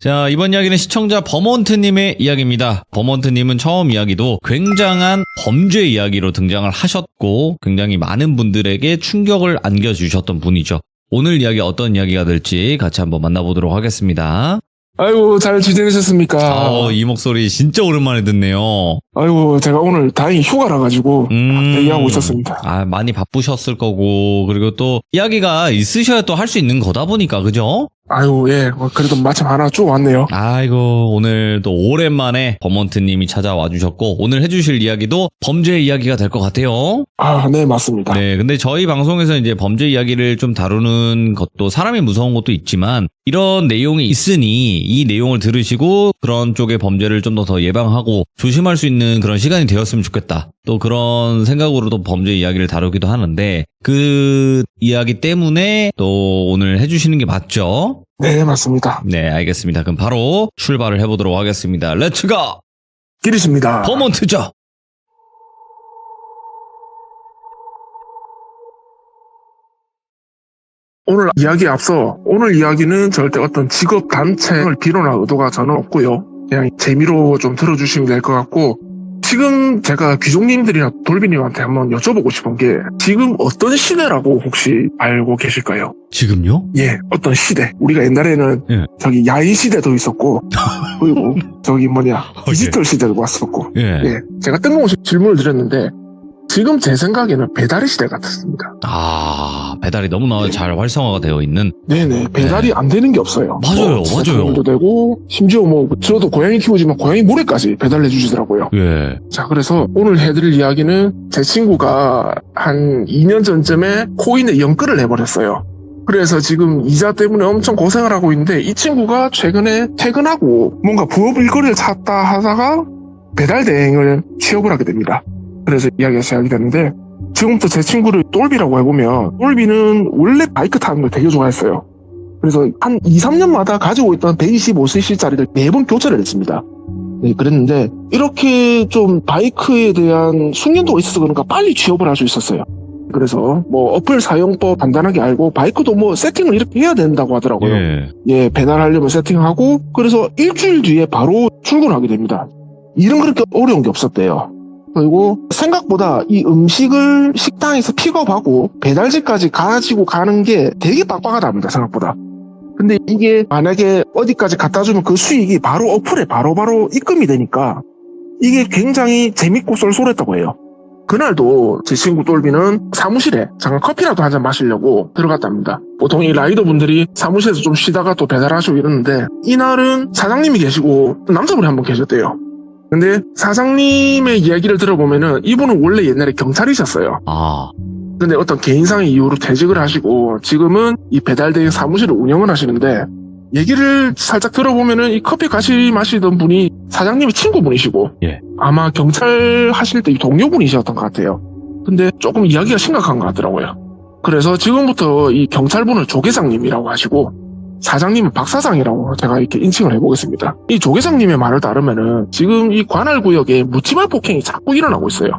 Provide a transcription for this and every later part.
자, 이번 이야기는 시청자 버몬트님의 이야기입니다. 버몬트님은 처음 이야기도 굉장한 범죄 이야기로 등장을 하셨고 굉장히 많은 분들에게 충격을 안겨주셨던 분이죠. 오늘 이야기 어떤 이야기가 될지 같이 한번 만나보도록 하겠습니다. 아이고, 잘 지내셨습니까? 이 목소리 진짜 오랜만에 듣네요. 아이고, 제가 오늘 다행히 휴가라 가지고 대기하고 있었습니다. 많이 바쁘셨을 거고, 그리고 또 이야기가 있으셔야 또 할 수 있는 거다 보니까, 그죠? 아이고, 예, 그래도 마침 하나 쭉 왔네요. 아이고, 오늘 또 오랜만에 버몬트님이 찾아와 주셨고, 오늘 해주실 이야기도 범죄 이야기가 될 것 같아요. 아, 네, 맞습니다. 네, 근데 저희 방송에서 이제 범죄 이야기를 좀 다루는 것도 사람이 무서운 것도 있지만, 이런 내용이 있으니 이 내용을 들으시고 그런 쪽의 범죄를 좀 더 예방하고 조심할 수 있는 그런 시간이 되었으면 좋겠다. 또 그런 생각으로도 범죄 이야기를 다루기도 하는데 그 이야기 때문에 또 오늘 해주시는 게 맞죠? 네, 맞습니다. 네, 알겠습니다. 그럼 바로 출발을 해보도록 하겠습니다. 렛츠고! 기리십니다. 버몬트죠! 오늘 이야기에 앞서 오늘 이야기는 절대 어떤 직업 단체를 비론할 의도가 저는 없고요. 그냥 재미로 좀 들어주시면 될 것 같고, 지금 제가 귀족님들이나 돌비님한테 한번 여쭤보고 싶은 게 지금 어떤 시대라고 혹시 알고 계실까요? 지금요? 예, 어떤 시대. 우리가 옛날에는 예. 저기 야인 시대도 있었고 그리고 저기 디지털 시대도 왔었고. 예. 예, 제가 뜬금없이 질문을 드렸는데 지금 제 생각에는 배달의 시대 같았습니다. 배달이 너무나 잘 활성화가 되어 있는. 네네, 배달이 안 되는 게 없어요. 맞아요. 도 되고, 심지어 저도 고양이 키우지만 고양이 모래까지 배달해 주시더라고요. 예. 자, 그래서 오늘 해드릴 이야기는 제 친구가 한 2년 전쯤에 코인에 연끌을 해버렸어요. 그래서 지금 이자 때문에 엄청 고생을 하고 있는데, 이 친구가 최근에 퇴근하고 뭔가 부업 일거리를 찾다 하다가 배달 대행을 취업을 하게 됩니다. 그래서 이야기가 시작이 됐는데, 지금부터 제 친구를 똘비라고 해보면, 똘비는 원래 바이크 타는 걸 되게 좋아했어요. 그래서 한 2, 3년마다 가지고 있던 125cc짜리를 매번 교체를 했습니다. 네, 그랬는데 이렇게 좀 바이크에 대한 숙련도가 있어서 그런가 빨리 취업을 할 수 있었어요. 그래서 어플 사용법 간단하게 알고 바이크도 세팅을 이렇게 해야 된다고 하더라고요. 예, 배달하려면 세팅하고, 그래서 일주일 뒤에 바로 출근하게 됩니다. 일은 그렇게 어려운 게 없었대요. 그리고 생각보다 이 음식을 식당에서 픽업하고 배달지까지 가지고 가는 게 되게 빡빡하답니다, 생각보다. 근데 이게 만약에 어디까지 갖다 주면 그 수익이 바로 어플에 바로바로 입금이 되니까 이게 굉장히 재밌고 쏠쏠했다고 해요. 그날도 제 친구 똘비는 사무실에 잠깐 커피라도 한잔 마시려고 들어갔답니다. 보통 이 라이더분들이 사무실에서 좀 쉬다가 또 배달하시고 이러는데, 이날은 사장님이 계시고 남자분이 한 분 계셨대요. 근데 사장님의 이야기를 들어보면은 이분은 원래 옛날에 경찰이셨어요. 근데 어떤 개인상의 이유로 퇴직을 하시고 지금은 이 배달대행 사무실을 운영을 하시는데, 얘기를 살짝 들어보면은 이 커피 같이 마시던 분이 사장님의 친구분이시고, 예. 아마 경찰 하실 때 동료분이셨던 것 같아요. 근데 조금 이야기가 심각한 것 같더라고요. 그래서 지금부터 이 경찰분을 조계장님이라고 하시고 사장님은 박사장이라고 제가 이렇게 인칭을 해보겠습니다. 이 조계장님의 말을 따르면은 지금 이 관할구역에 묻지마 폭행이 자꾸 일어나고 있어요.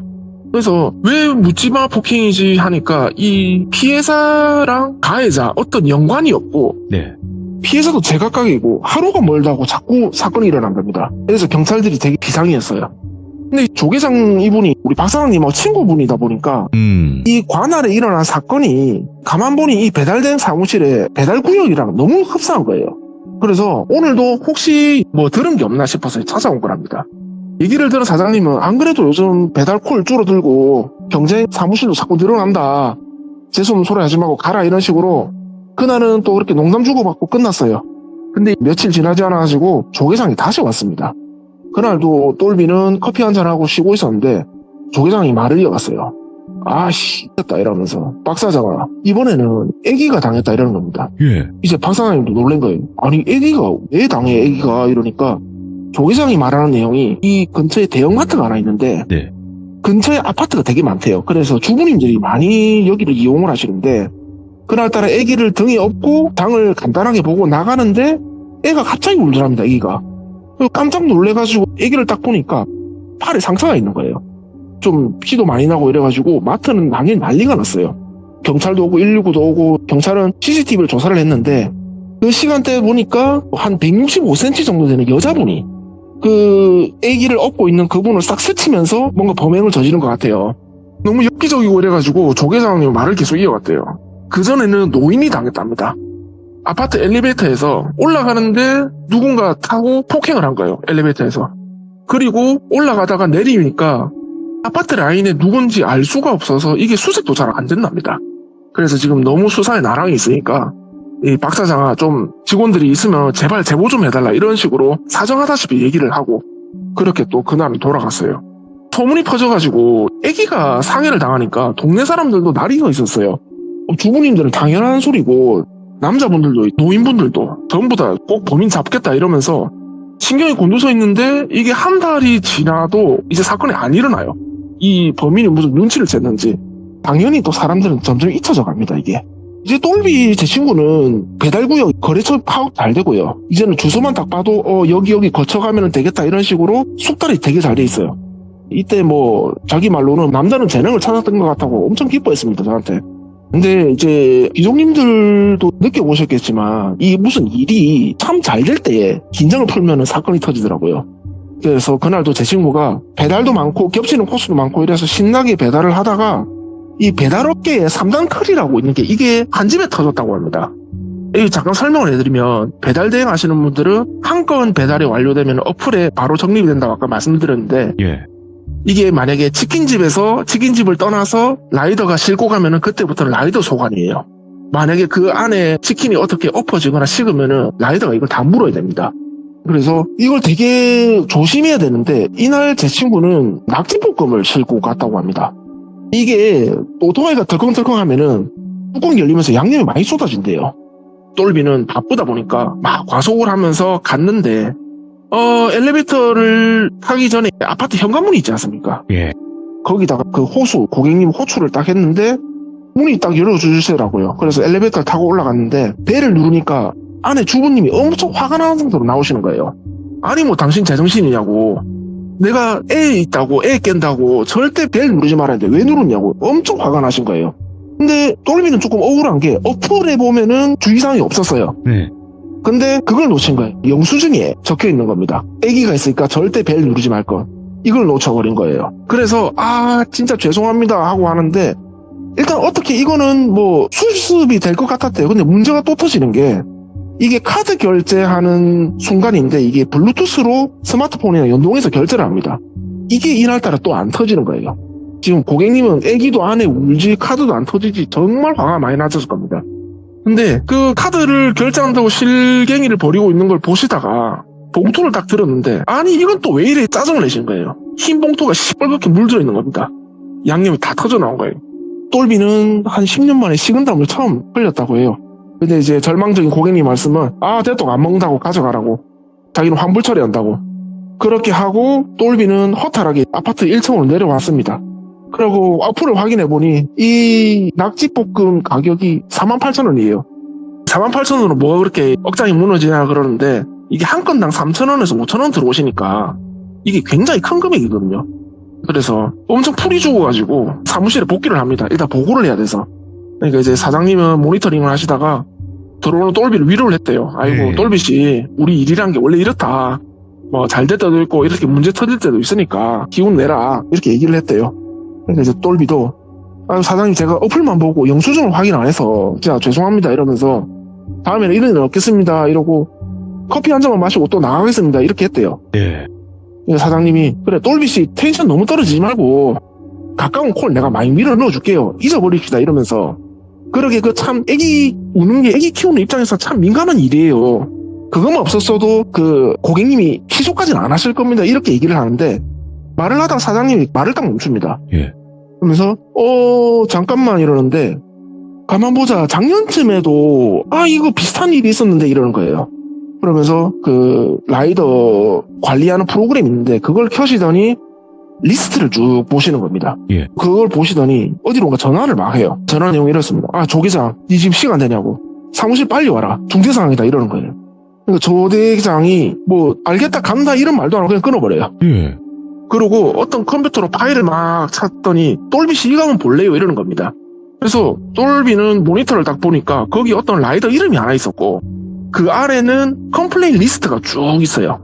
그래서 왜 묻지마 폭행이지 하니까 이 피해자랑 가해자 어떤 연관이 없고, 네. 피해자도 제각각이고 하루가 멀다고 자꾸 사건이 일어난답니다. 그래서 경찰들이 되게 비상이었어요. 근데 조계장 이분이 우리 박사장님하고 친구분이다 보니까 이 관할에 일어난 사건이 가만 보니 이 배달된 사무실의 배달구역이랑 너무 흡사한 거예요. 그래서 오늘도 혹시 들은 게 없나 싶어서 찾아온 거랍니다. 얘기를 들은 사장님은 안 그래도 요즘 배달콜 줄어들고 경쟁 사무실도 자꾸 늘어난다, 재수없는 소리 하지 말고 가라, 이런 식으로 그날은 또 그렇게 농담 주고받고 끝났어요. 근데 며칠 지나지 않아가지고 조계장이 다시 왔습니다. 그날도 똘비는 커피 한잔하고 쉬고 있었는데 조계장이 말을 이어갔어요. 아씨, 됐다 이러면서, 박사장아, 이번에는 애기가 당했다, 이러는 겁니다. 예. 이제 박사장님도 놀란 거예요. 아니, 애기가 왜 당해, 애기가, 이러니까 조계장이 말하는 내용이 이 근처에 대형마트가 하나 있는데, 네. 근처에 아파트가 되게 많대요. 그래서 주부님들이 많이 여기를 이용을 하시는데, 그날따라 애기를 등에 업고 장을 간단하게 보고 나가는데 애가 갑자기 울더랍니다, 애기가. 깜짝 놀래가지고 애기를 딱 보니까 팔에 상처가 있는 거예요. 좀 피도 많이 나고 이래가지고 마트는 당연히 난리가 났어요. 경찰도 오고 119도 오고, 경찰은 CCTV를 조사를 했는데 그 시간대 보니까 한 165cm 정도 되는 여자분이 그 애기를 업고 있는 그분을 싹 스치면서 뭔가 범행을 저지른 것 같아요. 너무 엽기적이고 이래가지고 조계장이 말을 계속 이어갔대요. 그전에는 노인이 당했답니다. 아파트 엘리베이터에서 올라가는데 누군가 타고 폭행을 한 거예요. 엘리베이터에서. 그리고 올라가다가 내리니까 아파트 라인에 누군지 알 수가 없어서 이게 수색도 잘 안 된답니다. 그래서 지금 너무 수사에 나랑이 있으니까 이 박 사장아 좀 직원들이 있으면 제발 제보 좀 해달라 이런 식으로 사정하다시피 얘기를 하고 그렇게 또 그날은 돌아갔어요. 소문이 퍼져가지고 아기가 상해를 당하니까 동네 사람들도 난리가 있었어요. 주부님들은 당연한 소리고 남자분들도 노인분들도 전부 다 꼭 범인 잡겠다 이러면서 신경이 곤두서 있는데 이게 한 달이 지나도 이제 사건이 안 일어나요. 이 범인이 무슨 눈치를 챘는지 당연히 또 사람들은 점점 잊혀져 갑니다. 이게 이제 똘비 제 친구는 배달구역 거래처 파악 잘 되고요. 이제는 주소만 딱 봐도 여기 거쳐가면 되겠다 이런 식으로 숙달이 되게 잘 돼 있어요. 이때 뭐 자기 말로는 남다른 재능을 찾았던 것 같다고 엄청 기뻐했습니다. 저한테. 근데 이제 기종님들도 느껴보셨겠지만 이 무슨 일이 참 잘 될 때에 긴장을 풀면은 사건이 터지더라고요. 그래서 그날도 제 친구가 배달도 많고 겹치는 코스도 많고 이래서 신나게 배달을 하다가 이 배달업계에 3단 클이라고 있는 게 이게 한 집에 터졌다고 합니다. 이 잠깐 설명을 해드리면 배달 대행 하시는 분들은 한 건 배달이 완료되면 어플에 바로 적립이 된다고 아까 말씀드렸는데 예. 이게 만약에 치킨집에서 치킨집을 떠나서 라이더가 싣고 가면은 그때부터는 라이더 소관이에요. 만약에 그 안에 치킨이 어떻게 엎어지거나 식으면은 라이더가 이걸 다 물어야 됩니다. 그래서 이걸 되게 조심해야 되는데 이날 제 친구는 낙지볶음을 싣고 갔다고 합니다. 이게 오토바이가 덜컹덜컹 하면은 뚜껑 열리면서 양념이 많이 쏟아진대요. 똘비는 바쁘다 보니까 막 과속을 하면서 갔는데 엘리베이터를 타기 전에 아파트 현관문이 있지 않습니까? 예. 거기다가 그 고객님 호출을 딱 했는데 문이 딱 열어주시더라고요. 그래서 엘리베이터를 타고 올라갔는데 벨을 누르니까 안에 주부님이 엄청 화가 나는 정도로 나오시는 거예요. 아니 뭐 당신 제정신이냐고. 내가 애 있다고 애 깬다고 절대 벨 누르지 말았는데 왜 누르냐고 엄청 화가 나신 거예요. 근데 똘비는 조금 억울한 게 어플에 보면은 주의사항이 없었어요. 네. 근데 그걸 놓친 거예요. 영수증에 적혀 있는 겁니다. 애기가 있으니까 절대 벨 누르지 말 것. 이걸 놓쳐버린 거예요. 그래서 진짜 죄송합니다 하고 하는데 일단 어떻게 이거는 뭐 수습이 될 것 같았대요. 근데 문제가 또 터지는 게 이게 카드 결제하는 순간인데 이게 블루투스로 스마트폰이랑 연동해서 결제를 합니다. 이게 이날따라 또 안 터지는 거예요. 지금 고객님은 애기도 안에 울지 카드도 안 터지지 정말 화가 많이 나셨을 겁니다. 근데 그 카드를 결제한다고 실갱이를 벌이고 있는 걸 보시다가 봉투를 딱 들었는데 아니 이건 또 왜 이래 짜증을 내신 거예요. 흰 봉투가 시뻘겋게 물들어 있는 겁니다. 양념이 다 터져 나온 거예요. 똘비는 한 10년 만에 식은땀을 처음 흘렸다고 해요. 근데 이제 절망적인 고객님 말씀은 대통 안 먹는다고 가져가라고 자기는 환불 처리한다고 그렇게 하고 똘비는 허탈하게 아파트 1층으로 내려왔습니다. 그리고 어플을 확인해보니 이 낙지볶음 가격이 48,000원이에요. 48,000원으로 뭐가 그렇게 억장이 무너지냐 그러는데 이게 한 건당 3,000원에서 5,000원 들어오시니까 이게 굉장히 큰 금액이거든요. 그래서 엄청 풀이 죽어가지고 사무실에 복귀를 합니다. 일단 보고를 해야 돼서. 그러니까 이제 사장님은 모니터링을 하시다가 들어오는 똘비를 위로를 했대요. 아이고 똘비씨 우리 일이란 게 원래 이렇다. 뭐 잘 될 때도 있고 이렇게 문제 터질 때도 있으니까 기운 내라 이렇게 얘기를 했대요. 그러니까 이제 똘비도 사장님 제가 어플만 보고 영수증을 확인 안 해서 진짜 죄송합니다 이러면서 다음에는 이런 일 없겠습니다 이러고 커피 한 잔만 마시고 또 나가겠습니다 이렇게 했대요. 예. 사장님이 그래 똘비씨 텐션 너무 떨어지지 말고 가까운 콜 내가 많이 밀어 넣어줄게요 잊어버립시다 이러면서 그러게 그 참 애기 우는 게 애기 키우는 입장에서 참 민감한 일이에요. 그것만 없었어도 그 고객님이 취소까지는 안 하실 겁니다 이렇게 얘기를 하는데 말을 하다가 사장님이 말을 딱 멈춥니다. 예. 그러면서 잠깐만 이러는데 가만 보자 작년쯤에도 이거 비슷한 일이 있었는데 이러는 거예요. 그러면서 그 라이더 관리하는 프로그램이 있는데 그걸 켜시더니 리스트를 쭉 보시는 겁니다. 예. 그걸 보시더니 어디론가 전화를 막 해요. 전화 내용이 이렇습니다. 조 계장 네 지금 시간 되냐고 사무실 빨리 와라 중대 상황이다 이러는 거예요. 그러니까 조 대장이 뭐 알겠다 간다 이런 말도 안 하고 그냥 끊어버려요. 예. 그리고 어떤 컴퓨터로 파일을 막 찾더니 똘비씨 이거 한번 볼래요 이러는 겁니다. 그래서 똘비는 모니터를 딱 보니까 거기 어떤 라이더 이름이 하나 있었고 그 아래는 컴플레인 리스트가 쭉 있어요.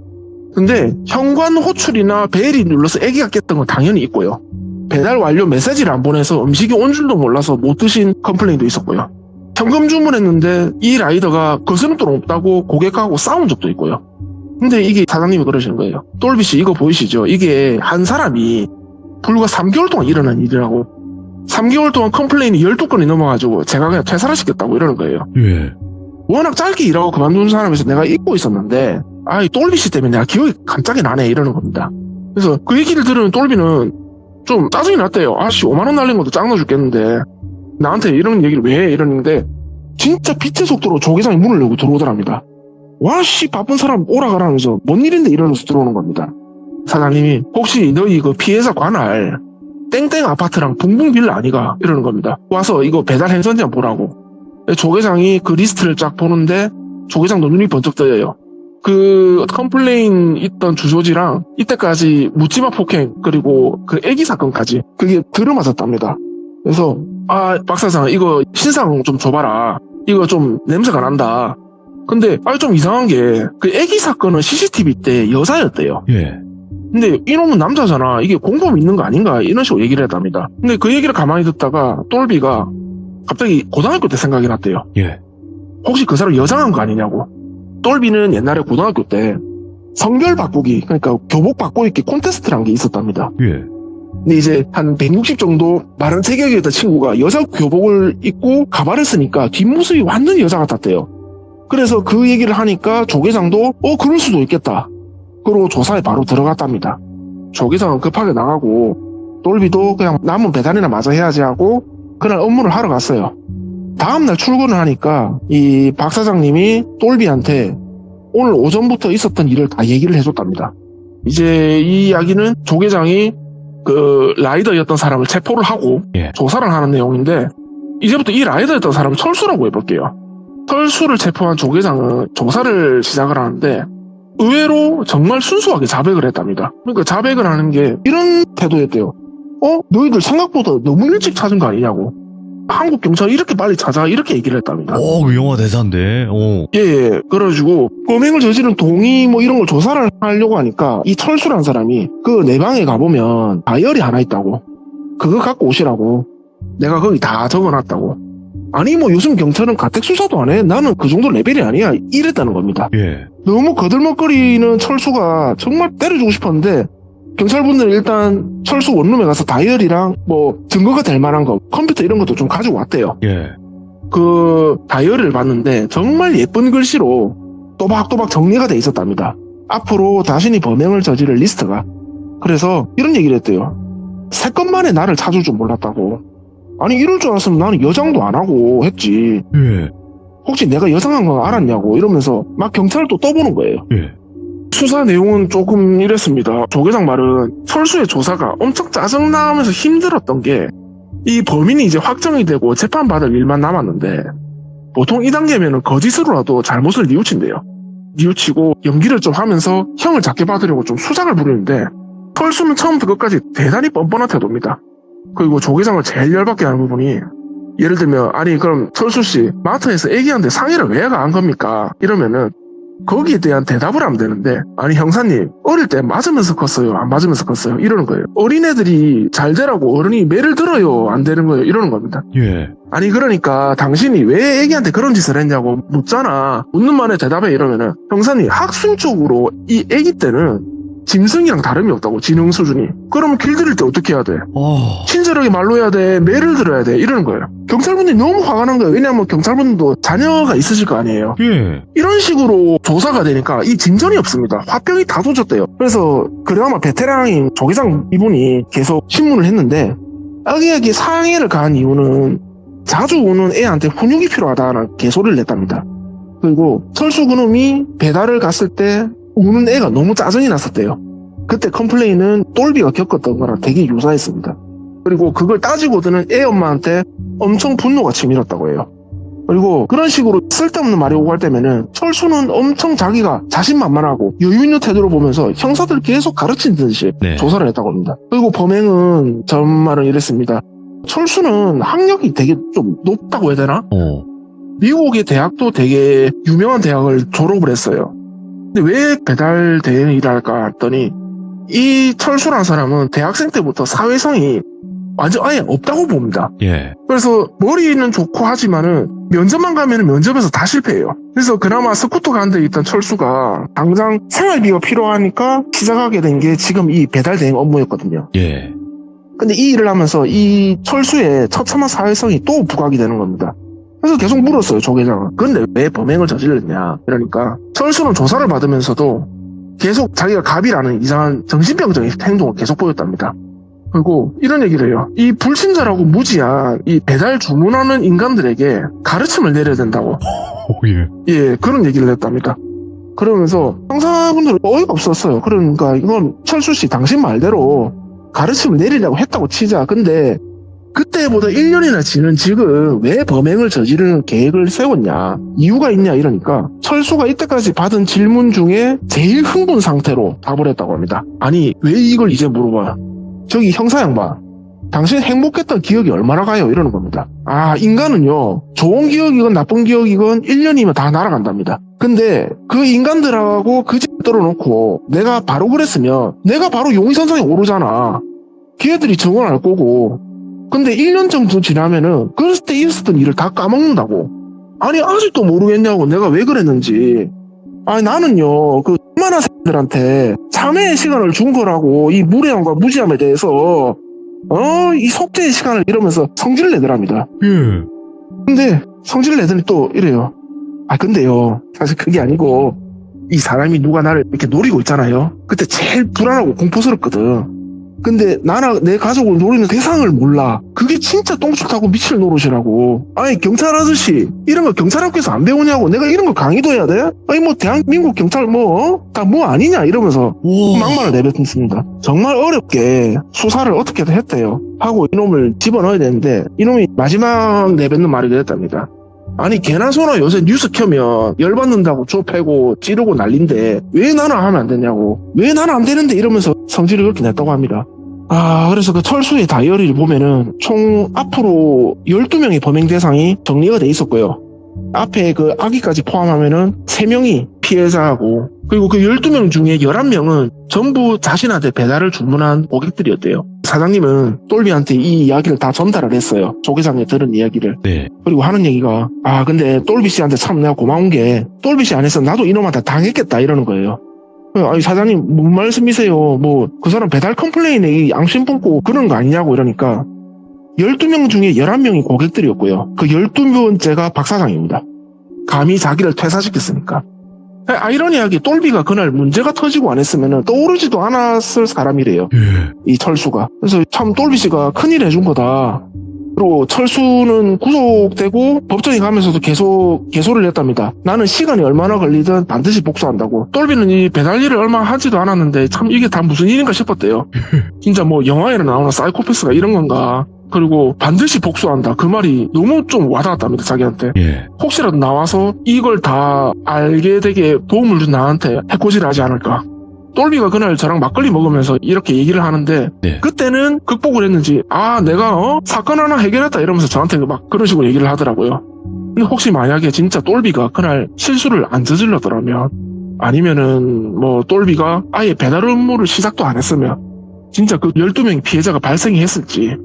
근데 현관 호출이나 벨이 눌러서 애기가 깼던 건 당연히 있고요. 배달 완료 메시지를 안 보내서 음식이 온 줄도 몰라서 못 드신 컴플레인도 있었고요. 현금 주문했는데 이 라이더가 거스름돈 없다고 고객하고 싸운 적도 있고요. 근데 이게 사장님이 그러시는 거예요. 똘비씨 이거 보이시죠? 이게 한 사람이 불과 3개월 동안 일어난 일이라고. 3개월 동안 컴플레인이 12건이 넘어가지고 제가 그냥 퇴사를 시켰다고 이러는 거예요. 예. 워낙 짧게 일하고 그만둔 사람에서 내가 잊고 있었는데 이 똘비씨 때문에 내가 기억이 갑자기 나네 이러는 겁니다. 그래서 그 얘기를 들으면 똘비는 좀 짜증이 났대요. 5만원 날린 것도 짱나 죽겠는데 나한테 이런 얘기를 왜 해? 이러는데 진짜 빛의 속도로 조계장이 문을 열고 들어오더랍니다. 바쁜 사람 오라가라면서 뭔 일인데 이러면서 들어오는 겁니다. 사장님이 혹시 너희 그 피해자 관할 땡땡 아파트랑 붕붕 빌라 아니가? 이러는 겁니다. 와서 이거 배달 행선지 한번 보라고. 조계장이 그 리스트를 쫙 보는데 조계장도 눈이 번쩍 떠요. 그 컴플레인 있던 주소지랑 이때까지 묻지마 폭행 그리고 그 애기 사건까지 그게 들어맞았답니다. 그래서 박 사장 이거 신상 좀 줘봐라. 이거 좀 냄새가 난다. 근데 좀 이상한 게 그 애기 사건은 CCTV 때 여자였대요. 예. 근데 이놈은 남자잖아. 이게 공범 있는 거 아닌가? 이런 식으로 얘기를 했답니다. 근데 그 얘기를 가만히 듣다가 똘비가 갑자기 고등학교 때 생각이 났대요. 예. 혹시 그 사람 여장한 거 아니냐고. 똘비는 옛날에 고등학교 때 성별 바꾸기, 그러니까 교복 바꿔 입기 콘테스트라는 게 있었답니다. 예. 근데 이제 한 160 정도 마른 체격이었던 친구가 여자 교복을 입고 가발을 쓰니까 뒷모습이 완전히 여자 같았대요. 그래서 그 얘기를 하니까 조계장도 그럴 수도 있겠다. 그리고 조사에 바로 들어갔답니다. 조계장은 급하게 나가고 똘비도 그냥 남은 배달이나 마저 해야지 하고 그날 업무를 하러 갔어요. 다음날 출근을 하니까 이 박 사장님이 똘비한테 오늘 오전부터 있었던 일을 다 얘기를 해줬답니다. 이제 이 이야기는 조계장이 그 라이더였던 사람을 체포를 하고 예. 조사를 하는 내용인데 이제부터 이 라이더였던 사람을 철수라고 해볼게요. 철수를 체포한 조계장은 조사를 시작을 하는데 의외로 정말 순수하게 자백을 했답니다. 그러니까 자백을 하는 게 이런 태도였대요. 너희들 생각보다 너무 일찍 찾은 거 아니냐고. 한국 경찰이 이렇게 빨리 찾아 이렇게 얘기를 했답니다. 그 영화 대사인데. 예. 그래가지고 범행을 저지른 동의 이런 걸 조사를 하려고 하니까 이 철수라는 사람이 그 내 방에 가보면 다이어리 하나 있다고. 그거 갖고 오시라고. 내가 거기 다 적어놨다고. 아니 요즘 경찰은 가택 수사도 안 해. 나는 그 정도 레벨이 아니야. 이랬다는 겁니다. 예. 너무 거들먹거리는 철수가 정말 때려주고 싶었는데 경찰분들은 일단 철수 원룸에 가서 다이어리랑 증거가 될 만한 거 컴퓨터 이런 것도 좀 가지고 왔대요. 예. 그 다이어리를 봤는데 정말 예쁜 글씨로 또박또박 정리가 돼 있었답니다. 앞으로 자신이 범행을 저지를 리스트가. 그래서 이런 얘기를 했대요. 3건 만에 나를 찾을 줄 몰랐다고. 아니 이럴 줄 알았으면 나는 여장도 안 하고 했지. 예. 혹시 내가 여장한 거 알았냐고 이러면서 막 경찰을 또 떠보는 거예요. 예. 수사 내용은 조금 이랬습니다. 조계장 말은 철수의 조사가 엄청 짜증나면서 힘들었던 게 이 범인이 이제 확정이 되고 재판받을 일만 남았는데 보통 이 단계면은 거짓으로라도 잘못을 뉘우친대요. 뉘우치고 연기를 좀 하면서 형을 작게 받으려고 좀 수작을 부리는데 철수는 처음부터 끝까지 대단히 뻔뻔한 태도입니다. 그리고 조계장을 제일 열받게 하는 부분이 예를 들면 그럼 철수씨 마트에서 애기한테 상의를 왜 안 겁니까? 이러면은 거기에 대한 대답을 하면 되는데 형사님 어릴 때 맞으면서 컸어요 안 맞으면서 컸어요 이러는 거예요. 어린애들이 잘 되라고 어른이 매를 들어요 안 되는 거예요 이러는 겁니다. 예. 그러니까 당신이 왜 애기한테 그런 짓을 했냐고 묻잖아. 묻는 말에 대답해 이러면은 형사님 학술적으로 이 애기 때는 짐승이랑 다름이 없다고 지능 수준이. 그러면 길들일 때 어떻게 해야 돼? 친절하게 말로 해야 돼? 매를 들어야 돼? 이러는 거예요. 경찰분들이 너무 화가 난 거예요. 왜냐하면 경찰분들도 자녀가 있으실 거 아니에요. 예. 이런 식으로 조사가 되니까 이 진전이 없습니다. 화병이 다 쏟았대요. 그래서 그나마 베테랑인 조계장 이분이 계속 신문을 했는데 아기에게 상해를 가한 이유는 자주 우는 애한테 훈육이 필요하다는 개소리를 냈답니다. 그리고 철수 그놈이 배달을 갔을 때 우는 애가 너무 짜증이 났었대요. 그때 컴플레인은 똘비가 겪었던 거랑 되게 유사했습니다. 그리고 그걸 따지고 드는 애 엄마한테 엄청 분노가 치밀었다고 해요. 그리고 그런 식으로 쓸데없는 말이 오고 할 때면은 철수는 엄청 자기가 자신만만하고 여유 있는 태도를 보면서 형사들 계속 가르친 듯이 네. 조사를 했다고 합니다. 그리고 범행은 전 말은 이랬습니다. 철수는 학력이 되게 좀 높다고 해야 되나? 미국의 대학도 되게 유명한 대학을 졸업을 했어요. 근데 왜 배달 대행 일을 할까 했더니 이 철수라는 사람은 대학생 때부터 사회성이 완전 아예 없다고 봅니다. 예. 그래서 머리는 좋고 하지만은 면접만 가면은 면접에서 다 실패해요. 그래서 그나마 스쿠터 가는 데 있던 철수가 당장 생활비가 필요하니까 시작하게 된 게 지금 이 배달 대행 업무였거든요. 예. 근데 이 일을 하면서 이 철수의 처참한 사회성이 또 부각이 되는 겁니다. 그래서 계속 물었어요, 조 계장은. 근데 왜 범행을 저질렀냐? 이러니까 철수는 조사를 받으면서도 계속 자기가 갑이라는 이상한 정신병적인 행동을 계속 보였답니다. 그리고 이런 얘기를 해요. 이 불친절하고 무지한 이 배달 주문하는 인간들에게 가르침을 내려야 된다고. 예, 그런 얘기를 했답니다. 그러면서 상사분들은 어이가 없었어요. 그러니까 이건 철수 씨 당신 말대로 가르침을 내리려고 했다고 치자. 근데 그때보다 1년이나 지는 지금 왜 범행을 저지르는 계획을 세웠냐, 이유가 있냐 이러니까 철수가 이때까지 받은 질문 중에 제일 흥분 상태로 답을 했다고 합니다. 아니 왜 이걸 이제 물어봐. 저기 형사 양반, 당신 행복했던 기억이 얼마나 가요? 이러는 겁니다. 아, 인간은요, 좋은 기억이건 나쁜 기억이건 1년이면 다 날아간답니다. 근데 그 인간들하고 그 집 떨어놓고 내가 바로 그랬으면 내가 바로 용의선상에 오르잖아. 걔들이 증언할 거고. 근데 1년 정도 지나면은 그랬을 때 있었던 일을 다 까먹는다고. 아니 아직도 모르겠냐고, 내가 왜 그랬는지. 아니 나는요, 그 얼마나 새들한테 참회의 시간을 준 거라고. 이 무례함과 무지함에 대해서 이 속죄의 시간을 이러면서 성질을 내더랍니다. 근데 성질을 내더니 또 이래요. 아 근데요, 사실 그게 아니고 이 사람이 누가 나를 이렇게 노리고 있잖아요. 그때 제일 불안하고 공포스럽거든. 근데 나나 내 가족을 노리는 대상을 몰라. 그게 진짜 똥줄 타고 미칠 노릇이라고. 아니 경찰 아저씨, 이런 거 경찰학교에서 안 배우냐고. 내가 이런 거 강의도 해야 돼? 아니 뭐 대한민국 경찰 다 뭐 아니냐 이러면서 막말을 내뱉습니다. 정말 어렵게 수사를 어떻게든 했대요. 하고 이놈을 집어넣어야 되는데 이놈이 마지막 내뱉는 말이 그랬답니다. 아니 개나 소나 요새 뉴스 켜면 열받는다고 좁히고 찌르고 난린데 왜 나는 하면 안 되냐고. 왜 나는 안 되는데 이러면서 성질을 그렇게 냈다고 합니다. 아, 그래서 그 철수의 다이어리를 보면은 총 앞으로 12명의 범행 대상이 정리가 돼 있었고요. 앞에 그 아기까지 포함하면은 3명이 피해자하고, 그리고 그 12명 중에 11명은 전부 자신한테 배달을 주문한 고객들이었대요. 사장님은 똘비한테 이 이야기를 다 전달을 했어요. 조 계장이 들은 이야기를. 네. 그리고 하는 얘기가, 아 근데 똘비 씨한테 참 내가 고마운 게 똘비 씨 안 했으면 나도 이놈한테 당했겠다 이러는 거예요. 아니 사장님 뭔 말씀이세요? 뭐 그 사람 배달 컴플레인에 양심 품고 그런 거 아니냐고 이러니까 12명 중에 11명이 고객들이었고요. 그 12번째가 박 사장입니다. 감히 자기를 퇴사시켰으니까. 아이러니하게 똘비가 그날 문제가 터지고 안 했으면 떠오르지도 않았을 사람이래요. 이 철수가. 그래서 참 똘비 씨가 큰일 해준 거다. 그리고 철수는 구속되고 법정에 가면서도 계속 개소를 했답니다. 나는 시간이 얼마나 걸리든 반드시 복수한다고. 똘비는 이 배달 일을 얼마 하지도 않았는데 참 이게 다 무슨 일인가 싶었대요. 진짜 뭐 영화에나 나오는 사이코패스가 이런 건가. 그리고 반드시 복수한다. 그 말이 너무 좀 와닿았답니다, 자기한테. 예. 혹시라도 나와서 이걸 다 알게 되게 도움을 준 나한테 해코지를 하지 않을까. 똘비가 그날 저랑 막걸리 먹으면서 이렇게 얘기를 하는데 네. 그때는 극복을 했는지 내가 사건 하나 해결했다 이러면서 저한테 막 그런 식으로 얘기를 하더라고요. 근데 혹시 만약에 진짜 똘비가 그날 실수를 안 저질렀더라면, 아니면은 뭐 똘비가 아예 배달 업무를 시작도 안 했으면 진짜 그 12명의 피해자가 발생이 했을지,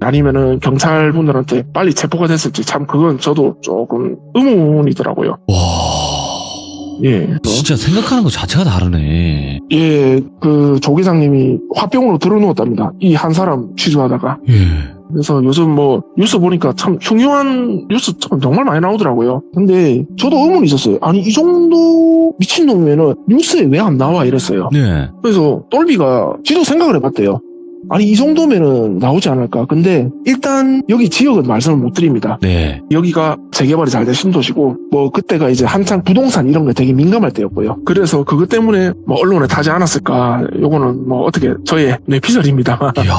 아니면은 경찰분들한테 빨리 체포가 됐을지, 참 그건 저도 조금 의문이더라고요. 와. 예. 진짜 생각하는 것 자체가 다르네. 예, 그 조 계장님이 화병으로 들어누웠답니다. 이 한 사람 취조하다가. 예. 그래서 요즘 뭐 뉴스 보니까 참 흉흉한 뉴스 정말 많이 나오더라고요. 근데 저도 의문이 있었어요. 아니 이 정도 미친놈이면은 뉴스에 왜 안 나와 이랬어요. 네. 그래서 똘비가 지도 생각을 해봤대요. 아니 이 정도면은 나오지 않을까. 근데 일단 여기 지역은 말씀을 못 드립니다. 네. 여기가 재개발이 잘 된 신도시고 뭐 그때가 이제 한창 부동산 이런 게 되게 민감할 때였고요. 그래서 그것 때문에 뭐 언론에 타지 않았을까. 요거는 뭐 어떻게 저의 뇌피셜입니다만. 이야.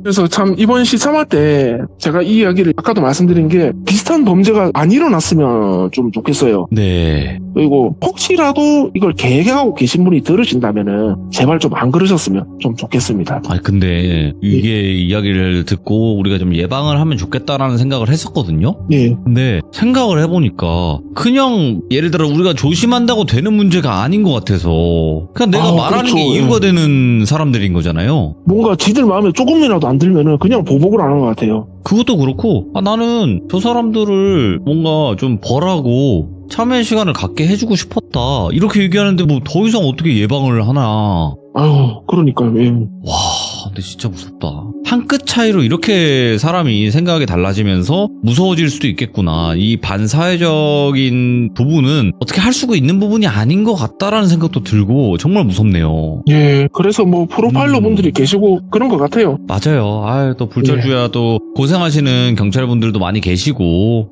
그래서 참 이번 시참할 때 제가 이 이야기를 아까도 말씀드린 게 비슷한 범죄가 안 일어났으면 좀 좋겠어요. 네. 그리고 혹시라도 이걸 계획하고 계신 분이 들으신다면은 제발 좀 안 그러셨으면 좀 좋겠습니다. 아니 근데 이게 이야기를 듣고 우리가 좀 예방을 하면 좋겠다라는 생각을 했었거든요. 예. 근데 생각을 해보니까 그냥 예를 들어 우리가 조심한다고 되는 문제가 아닌 것 같아서 그냥 내가 말하는 그렇죠. 게 이유가 되는 사람들인 거잖아요. 뭔가 지들 마음에 조금이라도 안 들면은 그냥 보복을 하는 것 같아요. 그것도 그렇고 나는 저 사람들을 뭔가 좀 벌하고 참여의 시간을 갖게 해주고 싶었다 이렇게 얘기하는데 뭐 더 이상 어떻게 예방을 하나. 아유, 그러니까요. 예. 와, 근데 진짜 무섭다. 한 끗 차이로 이렇게 사람이 생각이 달라지면서 무서워질 수도 있겠구나. 이 반사회적인 부분은 어떻게 할 수가 있는 부분이 아닌 것 같다라는 생각도 들고 정말 무섭네요. 예, 그래서 뭐 프로파일러 분들이 계시고 그런 것 같아요. 맞아요. 아유, 또 불철주야 또 고생하시는 경찰분들도 많이 계시고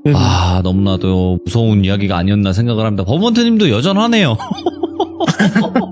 너무나도 무서운 이야기가 아니었나 생각을 합니다. 법원트님도 여전하네요.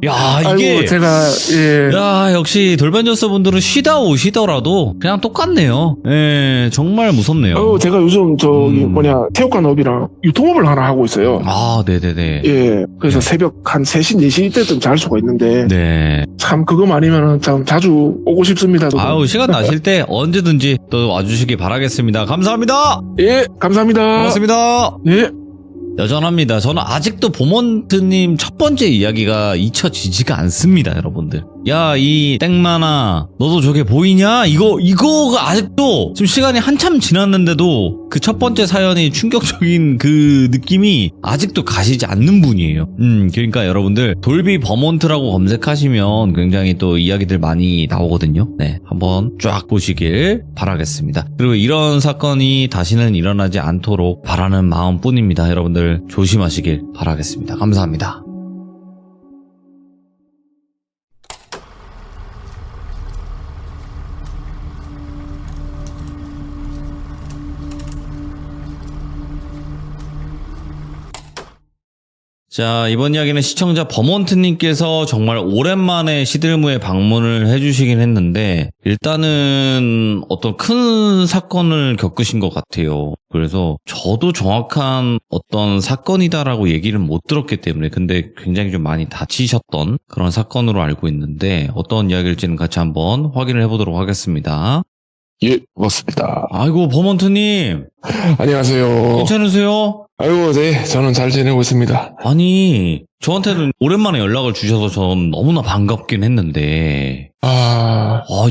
야, 이게 아이고, 제가 예. 야, 역시 돌변조서 분들은 쉬다 오시더라도 그냥 똑같네요. 예, 정말 무섭네요. 제가 요즘 체육관업이랑 유통업을 하나 하고 있어요. 아, 네네네. 예, 그래서 새벽 한 3시, 4시 이때쯤 잘 수가 있는데 네. 참 그거만이면은 참 자주 오고 싶습니다. 저도. 아유, 시간 나실 때 언제든지 또 와주시기 바라겠습니다. 감사합니다. 예, 감사합니다. 고맙습니다. 예. 여전합니다. 저는 아직도 보먼트님 첫 번째 이야기가 잊혀지지가 않습니다, 여러분들. 야, 이 땡만아, 너도 저게 보이냐? 이거가 아직도 지금 시간이 한참 지났는데도 그 첫 번째 사연이 충격적인 그 느낌이 아직도 가시지 않는 분이에요. 그러니까 여러분들 돌비 버몬트라고 검색하시면 굉장히 또 이야기들 많이 나오거든요. 네, 한번 쫙 보시길 바라겠습니다. 그리고 이런 사건이 다시는 일어나지 않도록 바라는 마음뿐입니다. 여러분들 조심하시길 바라겠습니다. 감사합니다. 자, 이번 이야기는 시청자 버몬트님께서 정말 오랜만에 시들무에 방문을 해주시긴 했는데 일단은 어떤 큰 사건을 겪으신 것 같아요. 그래서 저도 정확한 어떤 사건이다라고 얘기를 못 들었기 때문에 근데 굉장히 좀 많이 다치셨던 그런 사건으로 알고 있는데 어떤 이야기일지는 같이 한번 확인을 해보도록 하겠습니다. 예, 맞습니다. 아이고, 버몬트님. 안녕하세요. 괜찮으세요? 아이고, 네, 저는 잘 지내고 있습니다. 아니, 저한테는 오랜만에 연락을 주셔서 전 너무나 반갑긴 했는데,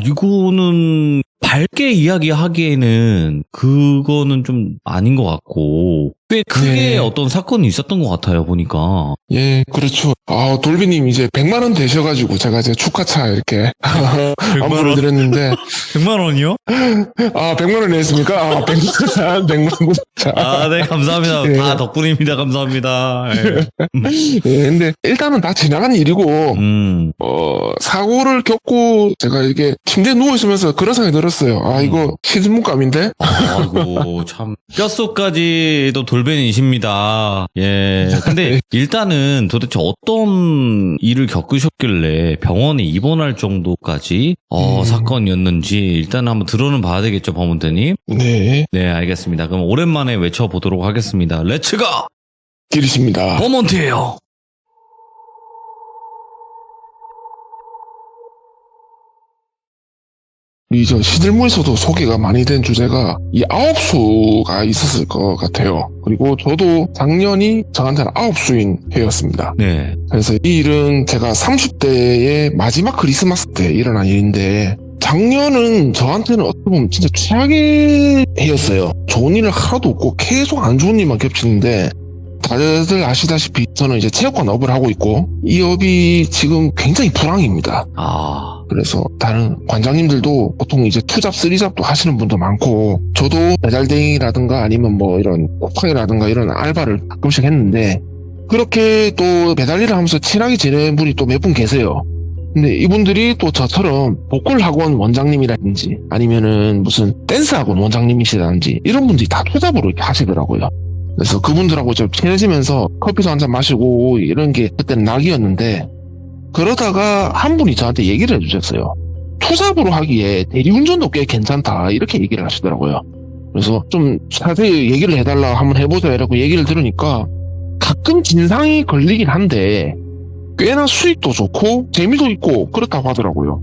이거는 밝게 이야기하기에는 그거는 좀 아닌 것 같고, 꽤 크게 네. 어떤 사건이 있었던 것 같아요, 보니까. 예, 그렇죠. 돌비님 이제 100만원 되셔가지고 제가 이제 축하차 이렇게 안부를 드렸는데. 100만 원이요? 100만원 냈습니까? 100만원 차. 네, 감사합니다. 예. 다 덕분입니다. 감사합니다. 예, 근데 일단은 다 지나간 일이고, 사고를 겪고 제가 이게 침대에 누워있으면서 그런 생각이 들었어요. 이거 시드문감인데? 아이고, 참. 뼛속까지도 돌변이십니다. 예. 근데 일단은 도대체 어떤 일을 겪으셨길래 병원에 입원할 정도까지, 사건이었는지 일단 한번 들어는 봐야 되겠죠, 버몬트님? 네. 네, 알겠습니다. 그럼 오랜만에 외쳐보도록 하겠습니다. 렛츠가! 길이십니다. 버몬트예요. 우리 저 시들무에서도 소개가 많이 된 주제가 이 아홉수가 있었을 것 같아요. 그리고 저도 작년이 저한테는 아홉수인 해였습니다. 네. 그래서 이 일은 제가 30대의 마지막 크리스마스 때 일어난 일인데 작년은 저한테는 어떻게 보면 진짜 최악의 해였어요. 좋은 일은 하나도 없고 계속 안 좋은 일만 겹치는데 다들 아시다시피 저는 이제 체육관 업을 하고 있고 이 업이 지금 굉장히 불황입니다. 그래서 다른 관장님들도 보통 이제 투잡, 쓰리잡도 하시는 분도 많고 저도 배달대행이라든가 아니면 뭐 이런 쿠팡이라든가 이런 알바를 가끔씩 했는데 그렇게 또 배달 일을 하면서 친하게 지내는 분이 또 몇 분 계세요. 근데 이분들이 또 저처럼 보컬 학원 원장님이라든지 아니면은 무슨 댄스 학원 원장님이시라든지 이런 분들이 다 투잡으로 이렇게 하시더라고요. 그래서 그분들하고 좀 친해지면서 커피도 한잔 마시고 이런 게 그때는 낙이었는데 그러다가 한 분이 저한테 얘기를 해주셨어요. 투잡으로 하기에 대리운전도 꽤 괜찮다 이렇게 얘기를 하시더라고요. 그래서 좀 자세히 얘기를 해달라 한번 해보자 이라고 얘기를 들으니까 가끔 진상이 걸리긴 한데 꽤나 수익도 좋고 재미도 있고 그렇다고 하더라고요.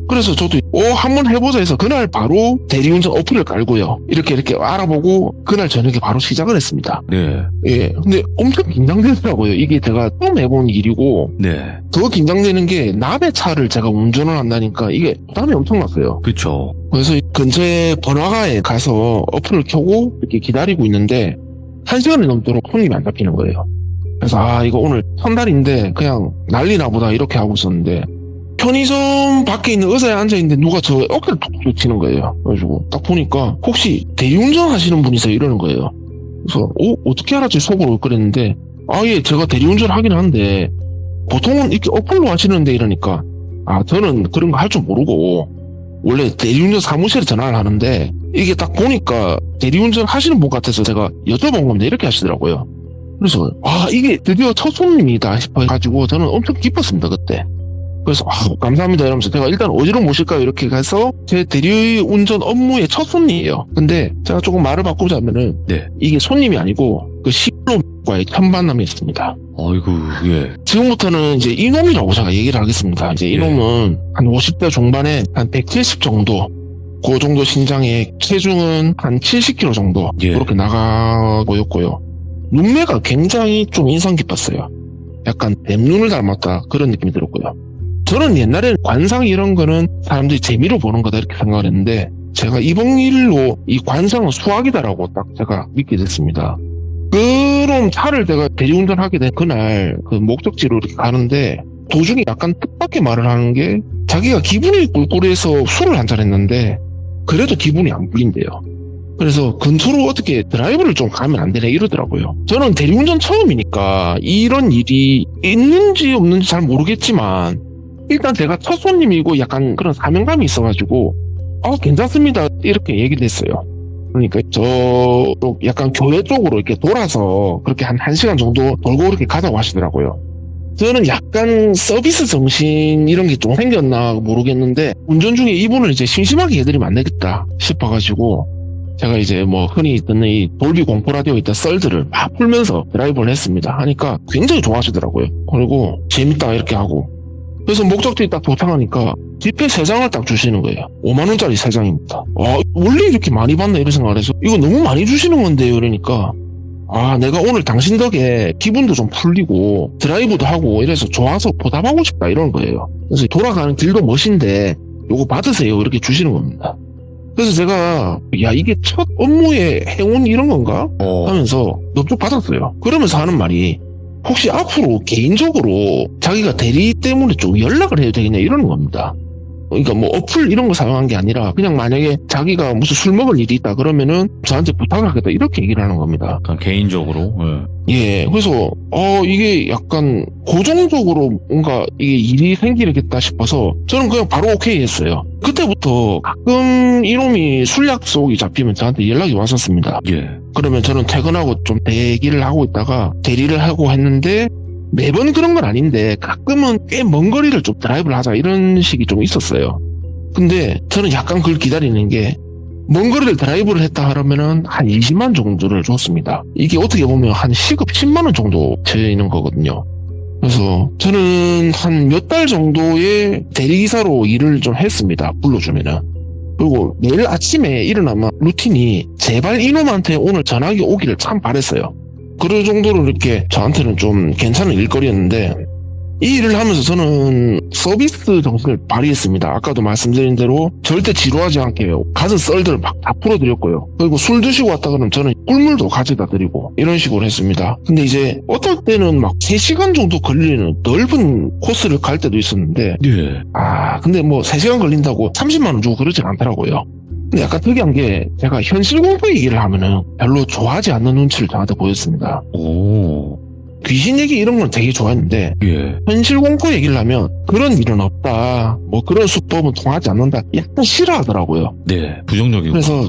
그래서 저도 한번 해보자 해서 그날 바로 대리운전 어플을 깔고요. 이렇게 알아보고 그날 저녁에 바로 시작을 했습니다. 네. 예, 근데 엄청 긴장되더라고요. 이게 제가 처음 해본 일이고 네. 더 긴장되는 게 남의 차를 제가 운전을 한다니까 이게 부담이 엄청났어요. 그쵸. 그래서 근처에 번화가에 가서 어플을 켜고 이렇게 기다리고 있는데 1시간이 넘도록 손님이 안 잡히는 거예요. 그래서 이거 오늘 첫날인데 그냥 난리나 보다 이렇게 하고 있었는데 편의점 밖에 있는 의자에 앉아있는데 누가 저 어깨를 툭툭 치는 거예요. 그래가지고 딱 보니까 혹시 대리운전 하시는 분이세요? 이러는 거예요. 그래서 어떻게 알았지 속으로 그랬는데 예 제가 대리운전 하긴 한데 보통은 이렇게 어플로 하시는데 이러니까 저는 그런 거 할 줄 모르고 원래 대리운전 사무실에 전화를 하는데 이게 딱 보니까 대리운전 하시는 분 같아서 제가 여쭤본 겁니다. 이렇게 하시더라고요. 그래서 이게 드디어 첫 손님이다 싶어가지고 저는 엄청 기뻤습니다. 그때. 그래서 감사합니다 이러면서 제가 일단 어디로 모실까요 이렇게 가서 제 대리운전 업무의 첫 손님이에요. 근데 제가 조금 말을 바꾸자면은 네. 이게 손님이 아니고 그 시로과의 첫 만남이었습니다. 아이고, 예. 지금부터는 이제 이놈이라고 제가 얘기를 하겠습니다. 이제 이놈은 한 50대 중반에 한 170 정도 그 정도 신장에 체중은 한 70kg 정도 예. 그렇게 나가 보였고요. 눈매가 굉장히 좀 인상 깊었어요. 약간 뱀눈을 닮았다 그런 느낌이 들었고요. 저는 옛날에는 관상 이런 거는 사람들이 재미로 보는 거다 이렇게 생각을 했는데 제가 이번 일로 이 관상은 수학이다라고 딱 제가 믿게 됐습니다. 그럼 차를 제가 대리운전하게 된 그날 그 목적지로 이렇게 가는데 도중에 약간 뜻밖의 말을 하는 게 자기가 기분이 꿀꿀해서 술을 한잔 했는데 그래도 기분이 안 풀린대요. 그래서 근처로 어떻게 드라이브를 좀 가면 안 되냐 이러더라고요. 저는 대리운전 처음이니까 이런 일이 있는지 없는지 잘 모르겠지만 일단 제가 첫 손님이고 약간 그런 사명감이 있어가지고 괜찮습니다 이렇게 얘기를 했어요. 그러니까 저쪽 약간 교회 쪽으로 이렇게 돌아서 그렇게 한 1시간 정도 돌고 이렇게 가자고 하시더라고요. 저는 약간 서비스 정신 이런 게 좀 생겼나 모르겠는데 운전 중에 이분을 이제 심심하게 해드리면 안 되겠다 싶어가지고 제가 이제 뭐 흔히 듣는 이 돌비 공포 라디오에 있던 썰들을 막 풀면서 드라이브를 했습니다. 하니까 굉장히 좋아하시더라고요. 그리고 재밌다 이렇게 하고 그래서 목적지에 딱 도착하니까 지폐 3장을 딱 주시는 거예요. 5만원짜리 3장입니다. 원래 이렇게 많이 받나 이런 생각을 해서 이거 너무 많이 주시는 건데요 이러니까 내가 오늘 당신 덕에 기분도 좀 풀리고 드라이브도 하고 이래서 좋아서 보답하고 싶다 이런 거예요. 그래서 돌아가는 길도 멋인데 요거 받으세요 이렇게 주시는 겁니다. 그래서 제가 이게 첫 업무의 행운 이런 건가 하면서 넙죽 받았어요. 그러면서 하는 말이 혹시 앞으로 개인적으로 자기가 대리 때문에 좀 연락을 해도 되겠냐 이러는 겁니다. 그러니까 뭐 어플 이런 거 사용한 게 아니라 그냥 만약에 자기가 무슨 술 먹을 일이 있다 그러면은 저한테 부탁을 하겠다 이렇게 얘기를 하는 겁니다. 약간 개인적으로. 예, 그래서 이게 약간 고정적으로 뭔가 이게 일이 생기겠다 싶어서 저는 그냥 바로 오케이 했어요. 그때부터 가끔 이놈이 술 약속이 잡히면 저한테 연락이 왔었습니다. 예. 그러면 저는 퇴근하고 좀 대기를 하고 있다가 대리를 하고 했는데 매번 그런 건 아닌데 가끔은 꽤 먼 거리를 좀 드라이브를 하자 이런 식이 좀 있었어요. 근데 저는 약간 그걸 기다리는 게 먼 거리를 드라이브를 했다 하면은 한 20만 정도를 줬습니다. 이게 어떻게 보면 한 시급 10만 원 정도 되는 거거든요. 그래서 저는 한 몇 달 정도의 대리기사로 일을 좀 했습니다. 불러주면은. 그리고 내일 아침에 일어나면 루틴이 제발 이놈한테 오늘 전화기 오기를 참 바랬어요. 그럴 정도로 이렇게 저한테는 좀 괜찮은 일거리였는데 이 일을 하면서 저는 서비스 정신을 발휘했습니다. 아까도 말씀드린 대로 절대 지루하지 않게 가진 썰들을 막 다 풀어드렸고요. 그리고 술 드시고 왔다 그러면 저는 꿀물도 가져다 드리고 이런 식으로 했습니다. 근데 이제 어떨 때는 막 3시간 정도 걸리는 넓은 코스를 갈 때도 있었는데 예. 근데 뭐 3시간 걸린다고 30만 원 주고 그러진 않더라고요. 근데 약간 특이한 게 제가 현실 공포 얘기를 하면은 별로 좋아하지 않는 눈치를 저한테 보였습니다. 오. 귀신 얘기 이런 건 되게 좋아했는데 예. 현실 공포 얘기를 하면 그런 일은 없다. 뭐 그런 수법은 통하지 않는다. 약간 싫어하더라고요. 네. 부정적이고. 그래서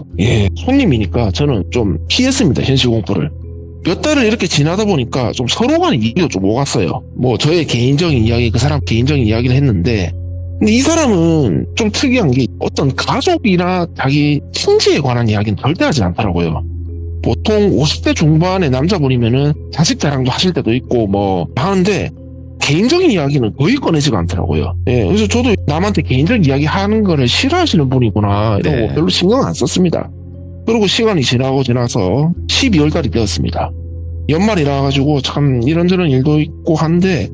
손님이니까 저는 좀 피했습니다. 현실 공포를. 몇 달을 이렇게 지나다 보니까 좀 서로 간의 이해가 좀 오갔어요. 뭐 저의 개인적인 이야기, 그 사람 개인적인 이야기를 했는데 근데 이 사람은 좀 특이한 게 어떤 가족이나 자기 친지에 관한 이야기는 절대 하지 않더라고요. 보통 50대 중반의 남자분이면은 자식 자랑도 하실 때도 있고 뭐 하는데 개인적인 이야기는 거의 꺼내지가 않더라고요. 예, 그래서 저도 남한테 개인적인 이야기 하는 거를 싫어하시는 분이구나 이러고 네. 별로 신경 안 썼습니다. 그리고 시간이 지나서 12월 달이 되었습니다. 연말이라 가지고 참 이런저런 일도 있고 한데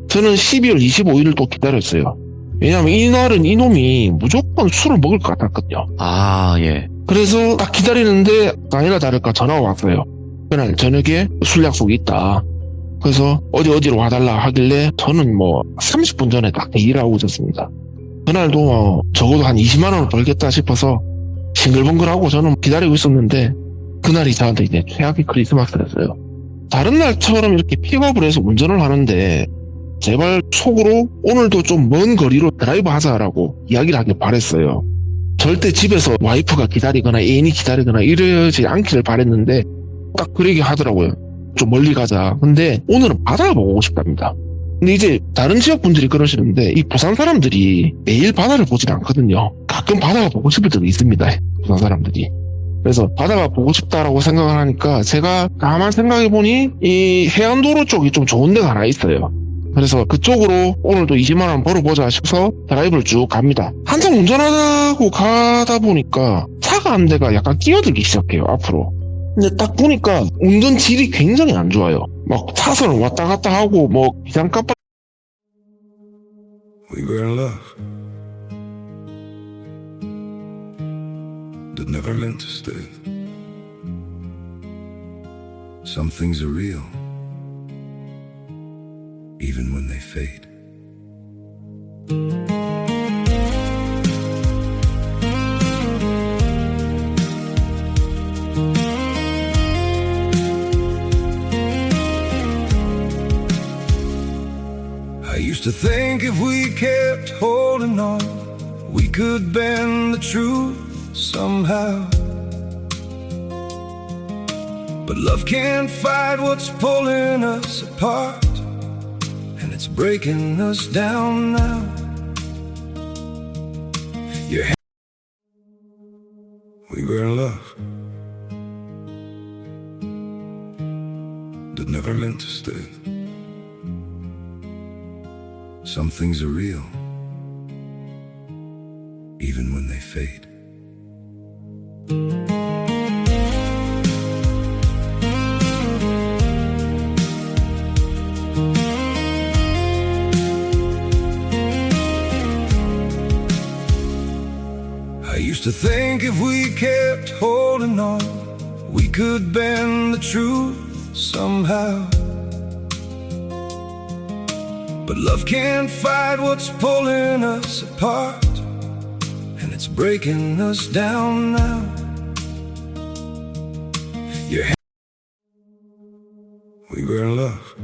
저는 12월 25일을 또 기다렸어요. 왜냐하면 이날은 이놈이 무조건 술을 먹을 것 같았거든요. 아, 예. 그래서 딱 기다리는데 아니나 다를까 전화가 왔어요. 그날 저녁에 술 약속이 있다. 그래서 어디로 와달라 하길래 저는 뭐 30분 전에 딱 대기를 하고 있었습니다. 그날도 적어도 한 20만 원을 벌겠다 싶어서 싱글벙글하고 저는 기다리고 있었는데 그날이 저한테 이제 최악의 크리스마스였어요. 다른 날처럼 이렇게 픽업을 해서 운전을 하는데 제발 속으로 오늘도 좀 먼 거리로 드라이브 하자라고 이야기를 하길 바랬어요. 절대 집에서 와이프가 기다리거나 애인이 기다리거나 이러지 않기를 바랬는데 딱 그러게 하더라고요. 좀 멀리 가자. 근데 오늘은 바다가 보고 싶답니다. 근데 이제 다른 지역 분들이 그러시는데 이 부산 사람들이 매일 바다를 보진 않거든요. 가끔 바다가 보고 싶을 때도 있습니다. 부산 사람들이. 그래서 바다가 보고 싶다라고 생각을 하니까 제가 가만 생각해보니 이 해안도로 쪽이 좀 좋은 데가 하나 있어요. 그래서 그쪽으로 오늘도 20만 원 벌어보자 싶어서 드라이브를 쭉 갑니다. 한참 운전하고 가다 보니까 차가 한 대가 약간 끼어들기 시작해요, 앞으로. 근데 딱 보니까 운전 질이 굉장히 안 좋아요. 막 차선을 왔다 갔다 하고 뭐 기상깜빡. We were in love that never meant to stay. Some things are real even when they fade. I used to think if we kept holding on, we could bend the truth somehow. But love can't fight what's pulling us apart, and it's breaking us down now. We were in love that never meant to stay. Some things are real even when they fade. I used to think if we kept holding on, we could bend the truth somehow. But love can't fight what's pulling us apart, and it's breaking us down now. We were in love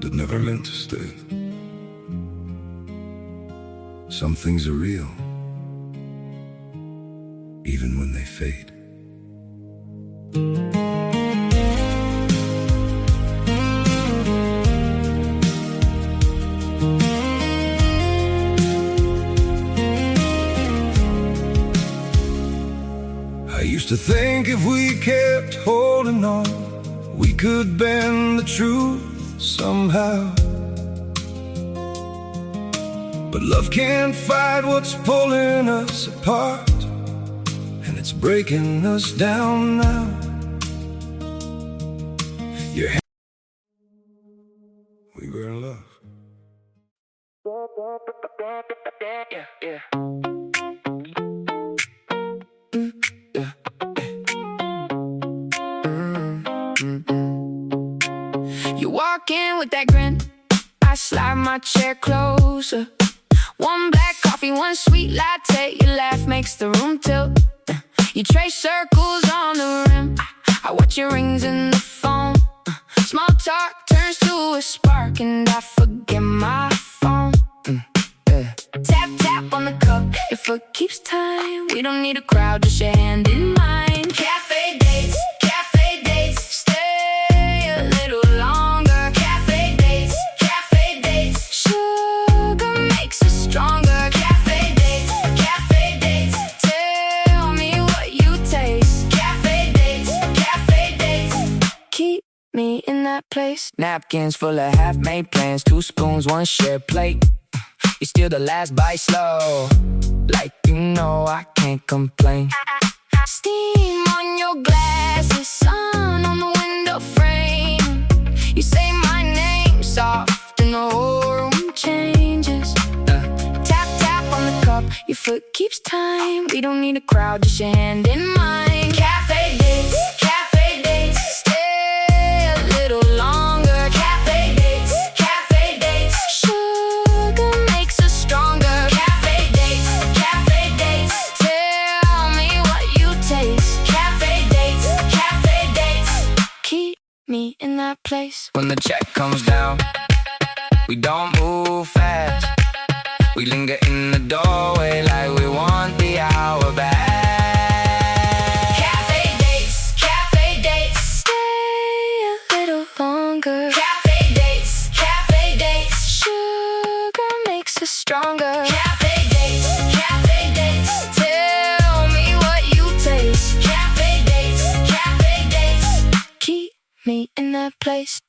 that never meant to stay. Some things are real even when they fade. I used to think if we kept holding on, we could bend the truth somehow. But love can't fight what's pulling us apart, and it's breaking us down now. We were in love. You walk in with that grin, I slide my chair closer. One black coffee, one sweet latte. Your laugh makes the room tilt. You trace circles on the rim. I watch your rings in the phone. Small talk turns to a spark, and I forget my phone. Tap, tap on the cup. Your foot keeps time. We don't need a crowd, just your hand in mine. Cafe dates, stay a little longer. Cafe dates, place. Napkins full of half-made plans, 2 spoons, 1 shared plate. You steal the last bite slow, like you know I can't complain. Steam on your glasses, sun on the window frame. You say my name soft and the whole room changes. Tap, tap on the cup, your foot keeps time. We don't need a crowd, just your hand in mine. Cafe dates, stay a little longer. Cafe dates, sugar makes us stronger. Cafe dates, tell me what you taste. Cafe dates, keep me in that place. When the check comes down, we don't move fast. We linger in the doorway like we want the hour back. Cafe dates, stay a little longer. Cafe dates, sugar makes us stronger. Cafe dates, tell me what you taste. Cafe dates, keep me in that place.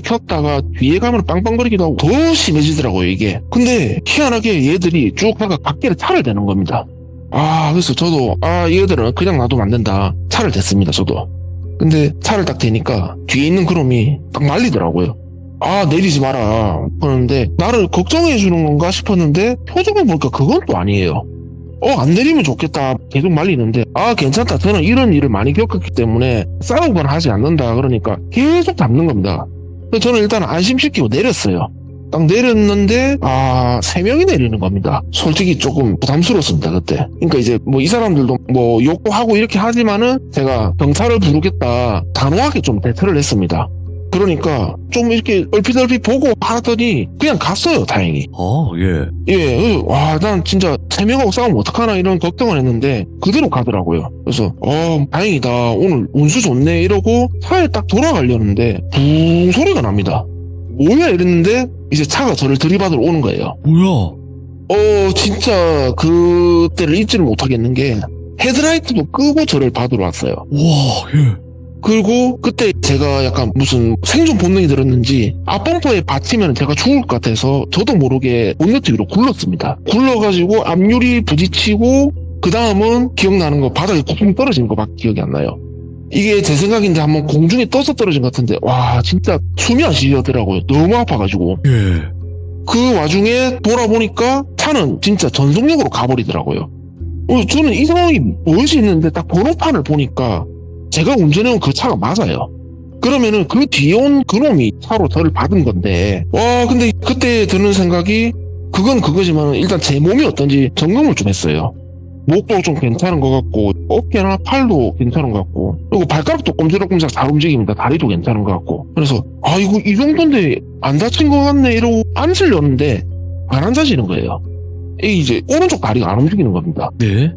켰다가 뒤에 가면 빵빵거리기도 하고 더 심해지더라고요 이게. 근데 희한하게 얘들이 쭉 하다가 밖에를 차를 대는 겁니다. 그래서 저도 얘들은 그냥 놔두면 안 된다, 차를 댔습니다 저도. 근데 차를 딱 대니까 뒤에 있는 그놈이 딱 말리더라고요. 내리지 마라 그러는데 나를 걱정해 주는 건가 싶었는데 표정을 보니까 그건 또 아니에요. 안 내리면 좋겠다 계속 말리는데 괜찮다, 저는 이런 일을 많이 겪었기 때문에 싸우거나 하지 않는다 그러니까 계속 잡는 겁니다. 그래서 저는 일단 안심시키고 내렸어요. 딱 내렸는데 3명이 내리는 겁니다. 솔직히 조금 부담스러웠습니다 그때. 그러니까 이제 이 사람들도 욕하고 이렇게 하지만은 제가 경찰을 부르겠다 단호하게 좀 대처를 했습니다. 그러니까 좀 이렇게 얼핏 보고 하더니 그냥 갔어요 다행히. 예. 난 진짜 3명하고 싸우면 어떡하나 이런 걱정을 했는데 그대로 가더라고요. 그래서 다행이다, 오늘 운수 좋네 이러고 차에 딱 돌아가려는데 붕 소리가 납니다. 뭐야 이랬는데 이제 차가 저를 들이받으러 오는 거예요. 뭐야? 진짜 그때를 잊지를 못하겠는 게 헤드라이트도 끄고 저를 받으러 왔어요. 와, 예. 그리고 그때 제가 약간 무슨 생존 본능이 들었는지 앞범퍼에 받치면 제가 죽을 것 같아서 저도 모르게 본네트 위로 굴렀습니다. 굴러가지고 앞유리 부딪히고 그 다음은 기억나는 거 바닥에 쿵 떨어지는 거밖에 기억이 안 나요. 이게 제 생각인데 한번 공중에 떠서 떨어진 것 같은데 진짜 숨이 안 쉬어더라고요. 너무 아파가지고. 예. 그 와중에 돌아보니까 차는 진짜 전속력으로 가버리더라고요. 저는 이 상황이 무엇이 있는데 딱 번호판을 보니까 제가 운전해온 그 차가 맞아요. 그러면은 그 뒤에 온 그놈이 차로 저를 받은 건데 근데 그때 드는 생각이 그건 그거지만 일단 제 몸이 어떤지 점검을 좀 했어요. 목도 좀 괜찮은 것 같고 어깨나 팔도 괜찮은 것 같고 그리고 발가락도 꼼지락꼼지락 잘 움직입니다. 다리도 괜찮은 것 같고 그래서 이거 이 정도인데 안 다친 것 같네 이러고 앉으려는데 안 앉아지는 거예요. 이제 오른쪽 다리가 안 움직이는 겁니다. 네?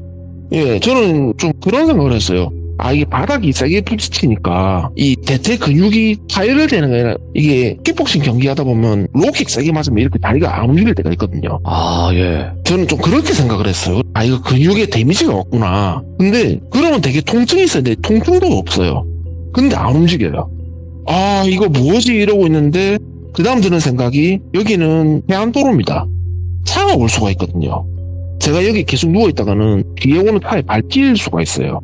예, 저는 좀 그런 생각을 했어요. 이게 바닥이 세게 부딪히니까 이 대퇴 근육이 파열되는 게 아니라 이게 킥복싱 경기하다 보면 로킥 세게 맞으면 이렇게 다리가 안 움직일 때가 있거든요. 예. 저는 좀 그렇게 생각을 했어요. 이거 근육에 데미지가 왔구나. 근데 그러면 되게 통증이 있어야 돼. 통증도 없어요. 근데 안 움직여요. 이거 뭐지 이러고 있는데 그 다음 드는 생각이 여기는 해안도로입니다. 차가 올 수가 있거든요. 제가 여기 계속 누워있다가는 뒤에 오는 차에 밟힐 수가 있어요.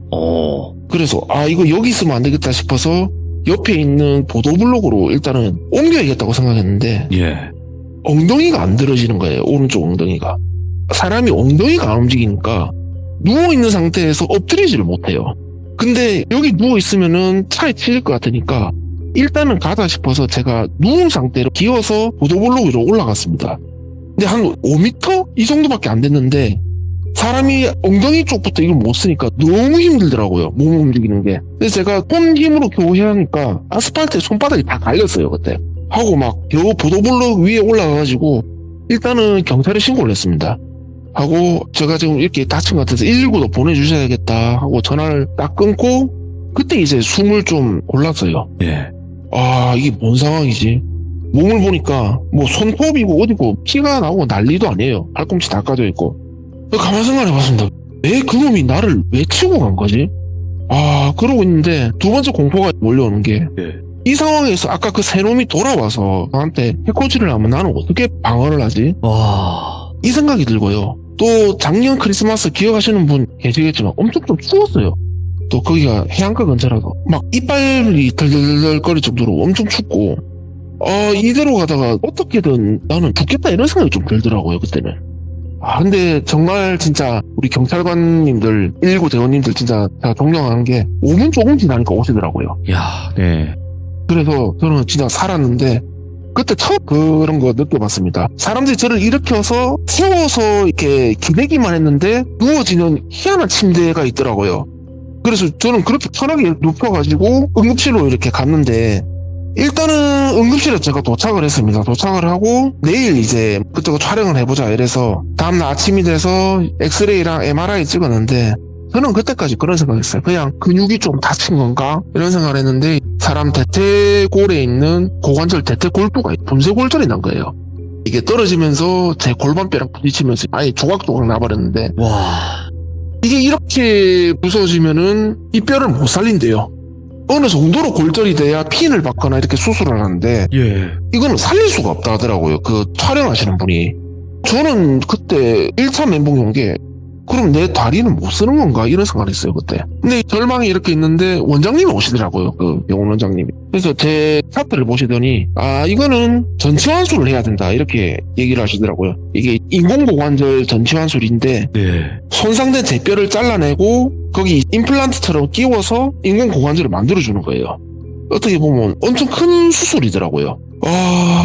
그래서 이거 여기 있으면 안 되겠다 싶어서 옆에 있는 보도블록으로 일단은 옮겨야겠다고 생각했는데 엉덩이가 안 들어지는 거예요. 오른쪽 엉덩이가. 사람이 엉덩이가 안 움직이니까 누워있는 상태에서 엎드리지를 못해요. 근데 여기 누워있으면은 차에 치일 것 같으니까 일단은 가자 싶어서 제가 누운 상태로 기어서 보도블록 위로 올라갔습니다. 근데 한 5m? 이 정도밖에 안 됐는데 사람이 엉덩이 쪽부터 이걸 못 쓰니까 너무 힘들더라고요. 몸 움직이는 게. 그래서 제가 손 힘으로 겨우 해야 하니까 아스팔트에 손바닥이 다 갈렸어요 그때. 하고 막 겨우 보도블록 위에 올라가가지고 일단은 경찰에 신고를 했습니다. 하고 제가 지금 이렇게 다친 것 같아서 119도 보내주셔야겠다 하고 전화를 딱 끊고 그때 이제 숨을 좀 골랐어요. 이게 뭔 상황이지? 몸을 보니까 손톱이고 어디고 피가 나오고 난리도 아니에요. 발꿈치 다 까져 있고. 가만 생각해봤습니다. 왜 그놈이 나를 왜 치고 간 거지? 그러고 있는데 두 번째 공포가 몰려오는 게 이 상황에서 아까 그 세 놈이 돌아와서 나한테 해코지를 하면 나는 어떻게 방어를 하지? 와. 이 생각이 들고요. 또 작년 크리스마스 기억하시는 분 계시겠지만 엄청 좀 추웠어요. 또 거기가 해안가 근처라서 막 이빨이 덜덜덜 거릴 정도로 엄청 춥고 이대로 가다가 어떻게든 나는 죽겠다 이런 생각이 좀 들더라고요 그때는. 근데 정말 진짜 우리 경찰관님들 119 대원님들 진짜 제가 존경하는 게 5분 조금 지나니까 오시더라고요. 야, 네. 그래서 저는 진짜 살았는데 그때 처음 그런 거 느껴봤습니다. 사람들이 저를 일으켜서 세워서 이렇게 기대기만 했는데 누워지는 희한한 침대가 있더라고요. 그래서 저는 그렇게 편하게 눕혀가지고 응급실로 이렇게 갔는데 일단은 응급실에 제가 도착을 했습니다. 도착을 하고 내일 이제 그때 촬영을 해보자 이래서 다음날 아침이 돼서 엑스레이랑 MRI 찍었는데 저는 그때까지 그런 생각했어요. 그냥 근육이 좀 다친 건가? 이런 생각을 했는데 사람 대퇴골에 있는 고관절 대퇴골두가 분쇄골절이 난 거예요. 이게 떨어지면서 제 골반뼈랑 부딪히면서 아예 조각조각 나버렸는데 와. 이게 이렇게 부서지면은 이 뼈를 못 살린대요. 어느 정도로 골절이 돼야 핀을 받거나 이렇게 수술을 하는데 예. 이거는 살릴 수가 없다 하더라고요. 그 촬영하시는 분이. 저는 그때 1차 멘붕이 온 게 그럼 내 다리는 못 쓰는 건가 이런 생각을 했어요 그때. 근데 절망이 이렇게 있는데 원장님이 오시더라고요. 그 병원 원장님이. 그래서 제 차트를 보시더니 이거는 전치환술을 해야 된다 이렇게 얘기를 하시더라고요. 이게 인공고관절 전치환술인데 네. 손상된 제 뼈를 잘라내고 거기 임플란트처럼 끼워서 인공고관절을 만들어주는 거예요. 어떻게 보면 엄청 큰 수술이더라고요.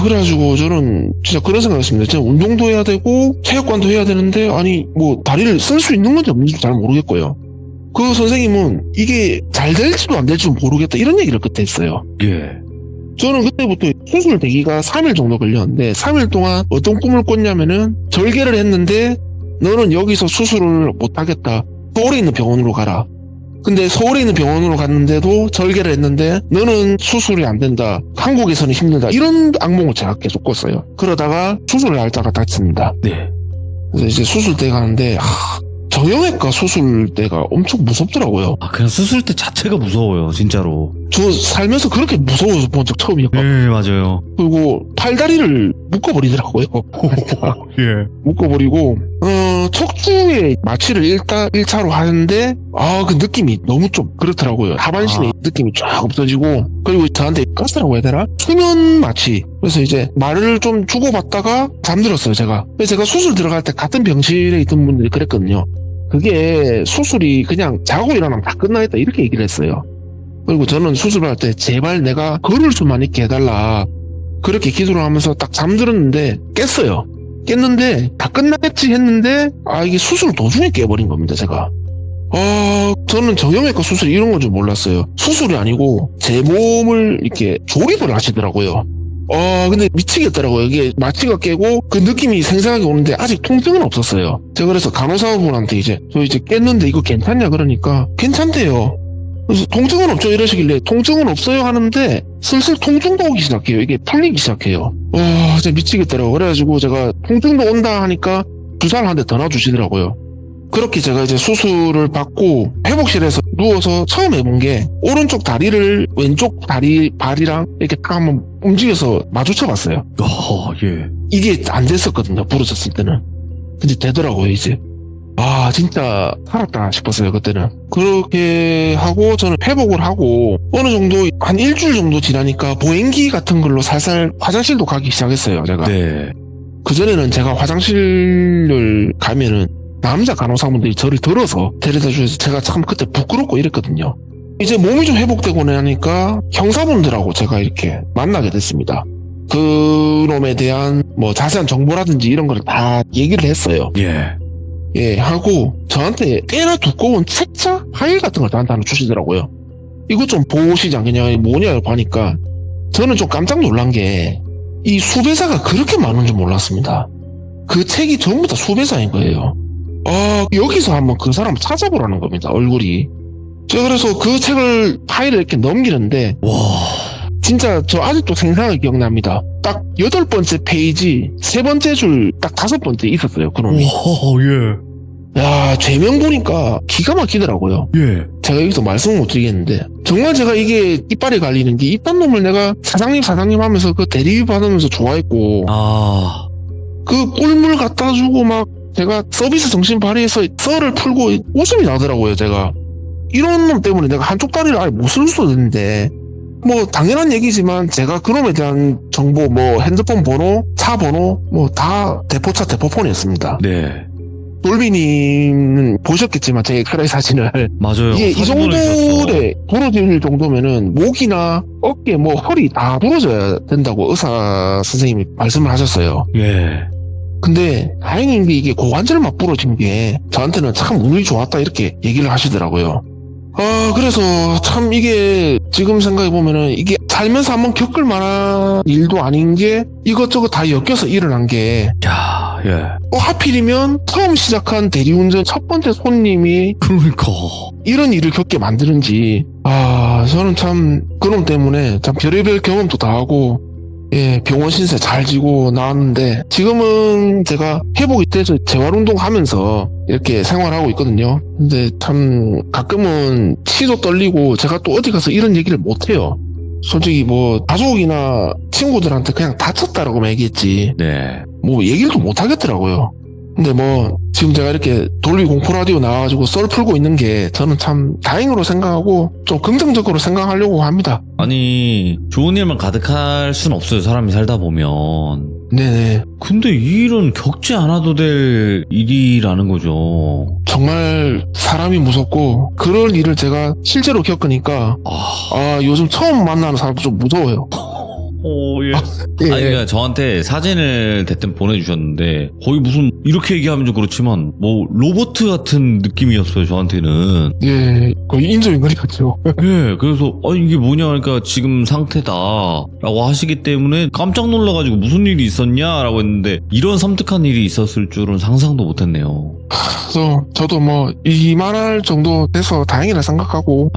그래가지고 저는 진짜 그런 생각했습니다. 제가 운동도 해야 되고 체육관도 해야 되는데 아니 뭐 다리를 쓸 수 있는 건지 없는지 잘 모르겠고요. 그 선생님은 이게 잘 될지도 안 될지도 모르겠다 이런 얘기를 그때 했어요. 예. 저는 그때부터 수술 대기가 3일 정도 걸렸는데 3일 동안 어떤 꿈을 꿨냐면은 절개를 했는데 너는 여기서 수술을 못하겠다. 서울에 있는 병원으로 가라. 근데 서울에 있는 병원으로 갔는데도 절개를 했는데 너는 수술이 안 된다. 한국에서는 힘들다. 이런 악몽을 제가 계속 꿨어요. 그러다가 수술을 날짜가 닿습니다. 네. 그래서 이제 수술대 가는데 정형외과 수술대가 엄청 무섭더라고요. 그냥 수술대 자체가 무서워요, 진짜로. 저 살면서 그렇게 무서워서 본 적 처음이에요. 네, 맞아요. 그리고 팔다리를 묶어버리더라고요. 예. 묶어버리고 척추에 마취를 1차로 하는데 그 느낌이 너무 좀 그렇더라고요. 하반신에 느낌이 쫙 없어지고 그리고 저한테 가스라고 해야 되나? 수면 마취. 그래서 이제 말을 좀 주고받다가 잠들었어요 제가. 그래서 제가 수술 들어갈 때 같은 병실에 있던 분들이 그랬거든요. 그게 수술이 그냥 자고 일어나면 다 끝나겠다 이렇게 얘기를 했어요. 그리고 저는 수술할 때 제발 내가 걸을 수만 있게 해달라 그렇게 기도를 하면서 딱 잠들었는데 깼어요. 깼는데 다 끝나겠지 했는데 이게 수술 도중에 깨버린 겁니다 제가. 저는 정형외과 수술 이런 건 줄 몰랐어요. 수술이 아니고 제 몸을 이렇게 조립을 하시더라고요. 근데 미치겠더라고요. 이게 마취가 깨고 그 느낌이 생생하게 오는데 아직 통증은 없었어요. 제가 그래서 간호사분한테 저 이제 깼는데 이거 괜찮냐 그러니까 괜찮대요. 그래서 통증은 없죠 이러시길래 통증은 없어요 하는데 슬슬 통증도 오기 시작해요. 이게 풀리기 시작해요. 진짜 미치겠더라고요. 그래가지고 제가 통증도 온다 하니까 주사를 한 대 더 놔주시더라고요. 그렇게 제가 이제 수술을 받고 회복실에서 누워서 처음 해본 게 오른쪽 다리를 왼쪽 발이랑 이렇게 딱 한번 움직여서 마주쳐 봤어요. 예. 이게 안 됐었거든요 부러졌을 때는. 근데 되더라고요 이제. 진짜 살았다 싶었어요 그때는. 그렇게 하고 저는 회복을 하고 어느 정도 한 일주일 정도 지나니까 보행기 같은 걸로 살살 화장실도 가기 시작했어요 제가. 네. 그전에는 제가 화장실을 가면은 남자 간호사분들이 저를 들어서 데려다 주셔서 제가 참 그때 부끄럽고 이랬거든요. 이제 몸이 좀 회복되고 나니까 형사분들하고 제가 이렇게 만나게 됐습니다. 그 놈에 대한 뭐 자세한 정보라든지 이런 걸 다 얘기를 했어요. 예. 하고 저한테 꽤나 두꺼운 책자 파일 같은 걸 저한테 하나 주시더라고요. 이거 좀 보시지 않겠냐 뭐냐고 하니까 저는 좀 깜짝 놀란 게 이 수배사가 그렇게 많은 줄 몰랐습니다. 그 책이 전부 다 수배사인 거예요. 여기서 한번 그 사람 찾아보라는 겁니다. 얼굴이. 제가 그래서 그 책을 파일을 이렇게 넘기는데 와. 진짜 저 아직도 생생하게 기억납니다. 딱 8번째 페이지 3번째 줄 딱 5번째 있었어요. 그놈이. 예. 야, 죄명 보니까 기가 막히더라고요. 예. 제가 여기서 말씀을 못 드리겠는데 정말 제가 이게 이빨이 갈리는 게 이딴 놈을 내가 사장님 하면서 그 대리비 받으면서 좋아했고 아, 그 꿀물 갖다 주고 막 제가 서비스 정신 발휘해서 썰을 풀고 웃음이 나더라고요. 제가 이런 놈 때문에 내가 한쪽 다리를 아예 못 쓸 수도 있는데 뭐 당연한 얘기지만 제가 그놈에 대한 정보 뭐 핸드폰 번호, 차 번호 뭐 다 대포차 대포폰이었습니다. 네. 돌비님은 보셨겠지만 제 카라의 사진을 맞아요. 이게 이 사진 보내주셨어. 정도에 부러질 정도면은 목이나 어깨 뭐 허리 다 부러져야 된다고 의사 선생님이 말씀을 하셨어요. 예. 근데 다행인 게 이게 고관절만 부러진 게 저한테는 참 운이 좋았다 이렇게 얘기를 하시더라고요. 그래서 참 이게 지금 생각해보면은 이게 살면서 한번 겪을 만한 일도 아닌 게 이것저것 다 엮여서 일어난 게 야, 예. 하필이면 처음 시작한 대리운전 첫 번째 손님이 그러니까. 이런 일을 겪게 만드는지 저는 참 그놈 때문에 참 별의별 경험도 다 하고 병원 신세 잘 지고 나왔는데 지금은 제가 회복이 돼서 재활운동 하면서 이렇게 생활하고 있거든요. 근데 참 가끔은 치도 떨리고 제가 또 어디 가서 이런 얘기를 못해요. 솔직히 뭐 가족이나 친구들한테 그냥 다쳤다라고만 얘기했지 네. 뭐 얘기를 또 못하겠더라고요. 근데 뭐 지금 제가 이렇게 돌비 공포 라디오 나와가지고 썰 풀고 있는 게 저는 참 다행으로 생각하고 좀 긍정적으로 생각하려고 합니다. 아니, 좋은 일만 가득할 순 없어요. 사람이 살다 보면. 네네. 근데 이 일은 겪지 않아도 될 일이라는 거죠. 정말 사람이 무섭고 그런 일을 제가 실제로 겪으니까 요즘 처음 만나는 사람도 좀 무서워요. 예. 예. 아니, 그러니까 저한테 사진을 대뜸 보내주셨는데, 거의 무슨, 이렇게 얘기하면 좀 그렇지만, 뭐, 로봇 같은 느낌이었어요, 저한테는. 예, 거의 인조인간이 같죠. 예, 그래서, 이게 뭐냐, 그러니까 지금 상태다. 라고 하시기 때문에 깜짝 놀라가지고 무슨 일이 있었냐? 라고 했는데, 이런 섬뜩한 일이 있었을 줄은 상상도 못 했네요. 그래서 저도 뭐 이만할 정도 돼서 다행이라 생각하고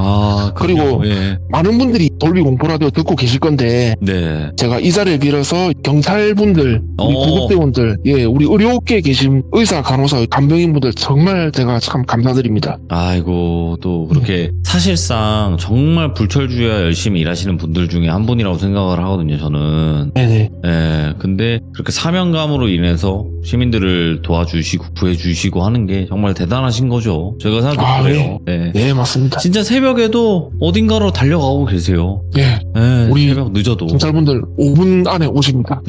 그리고, 그리고 예. 많은 분들이 돌비 공포 라디오 듣고 계실 건데 네. 제가 이 자리를 빌어서 경찰분들, 우리 구급대원들, 우리 의료업계에 계신 의사, 간호사, 간병인분들 정말 제가 참 감사드립니다. 아이고, 또 그렇게 사실상 정말 불철주야 열심히 일하시는 분들 중에 한 분이라고 생각을 하거든요, 저는. 네네. 예, 근데 그렇게 사명감으로 인해서 시민들을 도와주시고 구해주시고 하는 게 정말 대단하신 거죠. 제가 생각해도 그래요. 네. 네, 맞습니다. 진짜 새벽에도 어딘가로 달려가고 계세요. 예. 예, 우리 새벽 늦어도. 경찰분들 5분 안에 오십니다.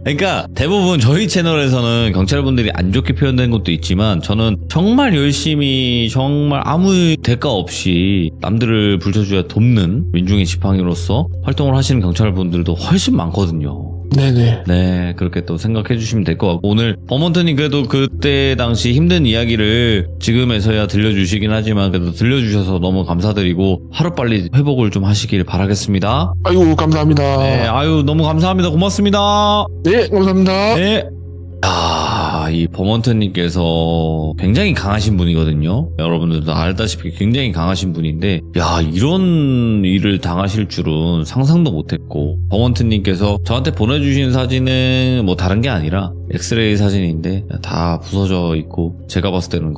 그러니까 대부분 저희 채널에서는 경찰분들이 안 좋게 표현된 것도 있지만 저는 정말 열심히 정말 아무 대가 없이 남들을 불철주야 돕는 민중의 지팡이로서 활동을 하시는 경찰분들도 훨씬 많거든요. 네네. 네, 그렇게 또 생각해 주시면 될 것 같고, 오늘 범헌트님 그래도 그때 당시 힘든 이야기를 지금에서야 들려주시긴 하지만 그래도 들려주셔서 너무 감사드리고 하루빨리 회복을 좀 하시길 바라겠습니다. 아이고, 감사합니다. 네, 아유, 너무 감사합니다. 고맙습니다. 네, 감사합니다. 네. 이 범헌트님께서 굉장히 강하신 분이거든요. 여러분들도 알다시피 굉장히 강하신 분인데, 이런 일을 당하실 줄은 상상도 못했고, 범헌트님께서 저한테 보내주신 사진은 뭐 다른 게 아니라 엑스레이 사진인데 다 부서져 있고, 제가 봤을 때는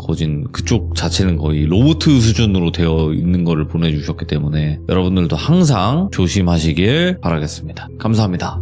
그쪽 자체는 거의 로봇 수준으로 되어 있는 거를 보내주셨기 때문에 여러분들도 항상 조심하시길 바라겠습니다. 감사합니다.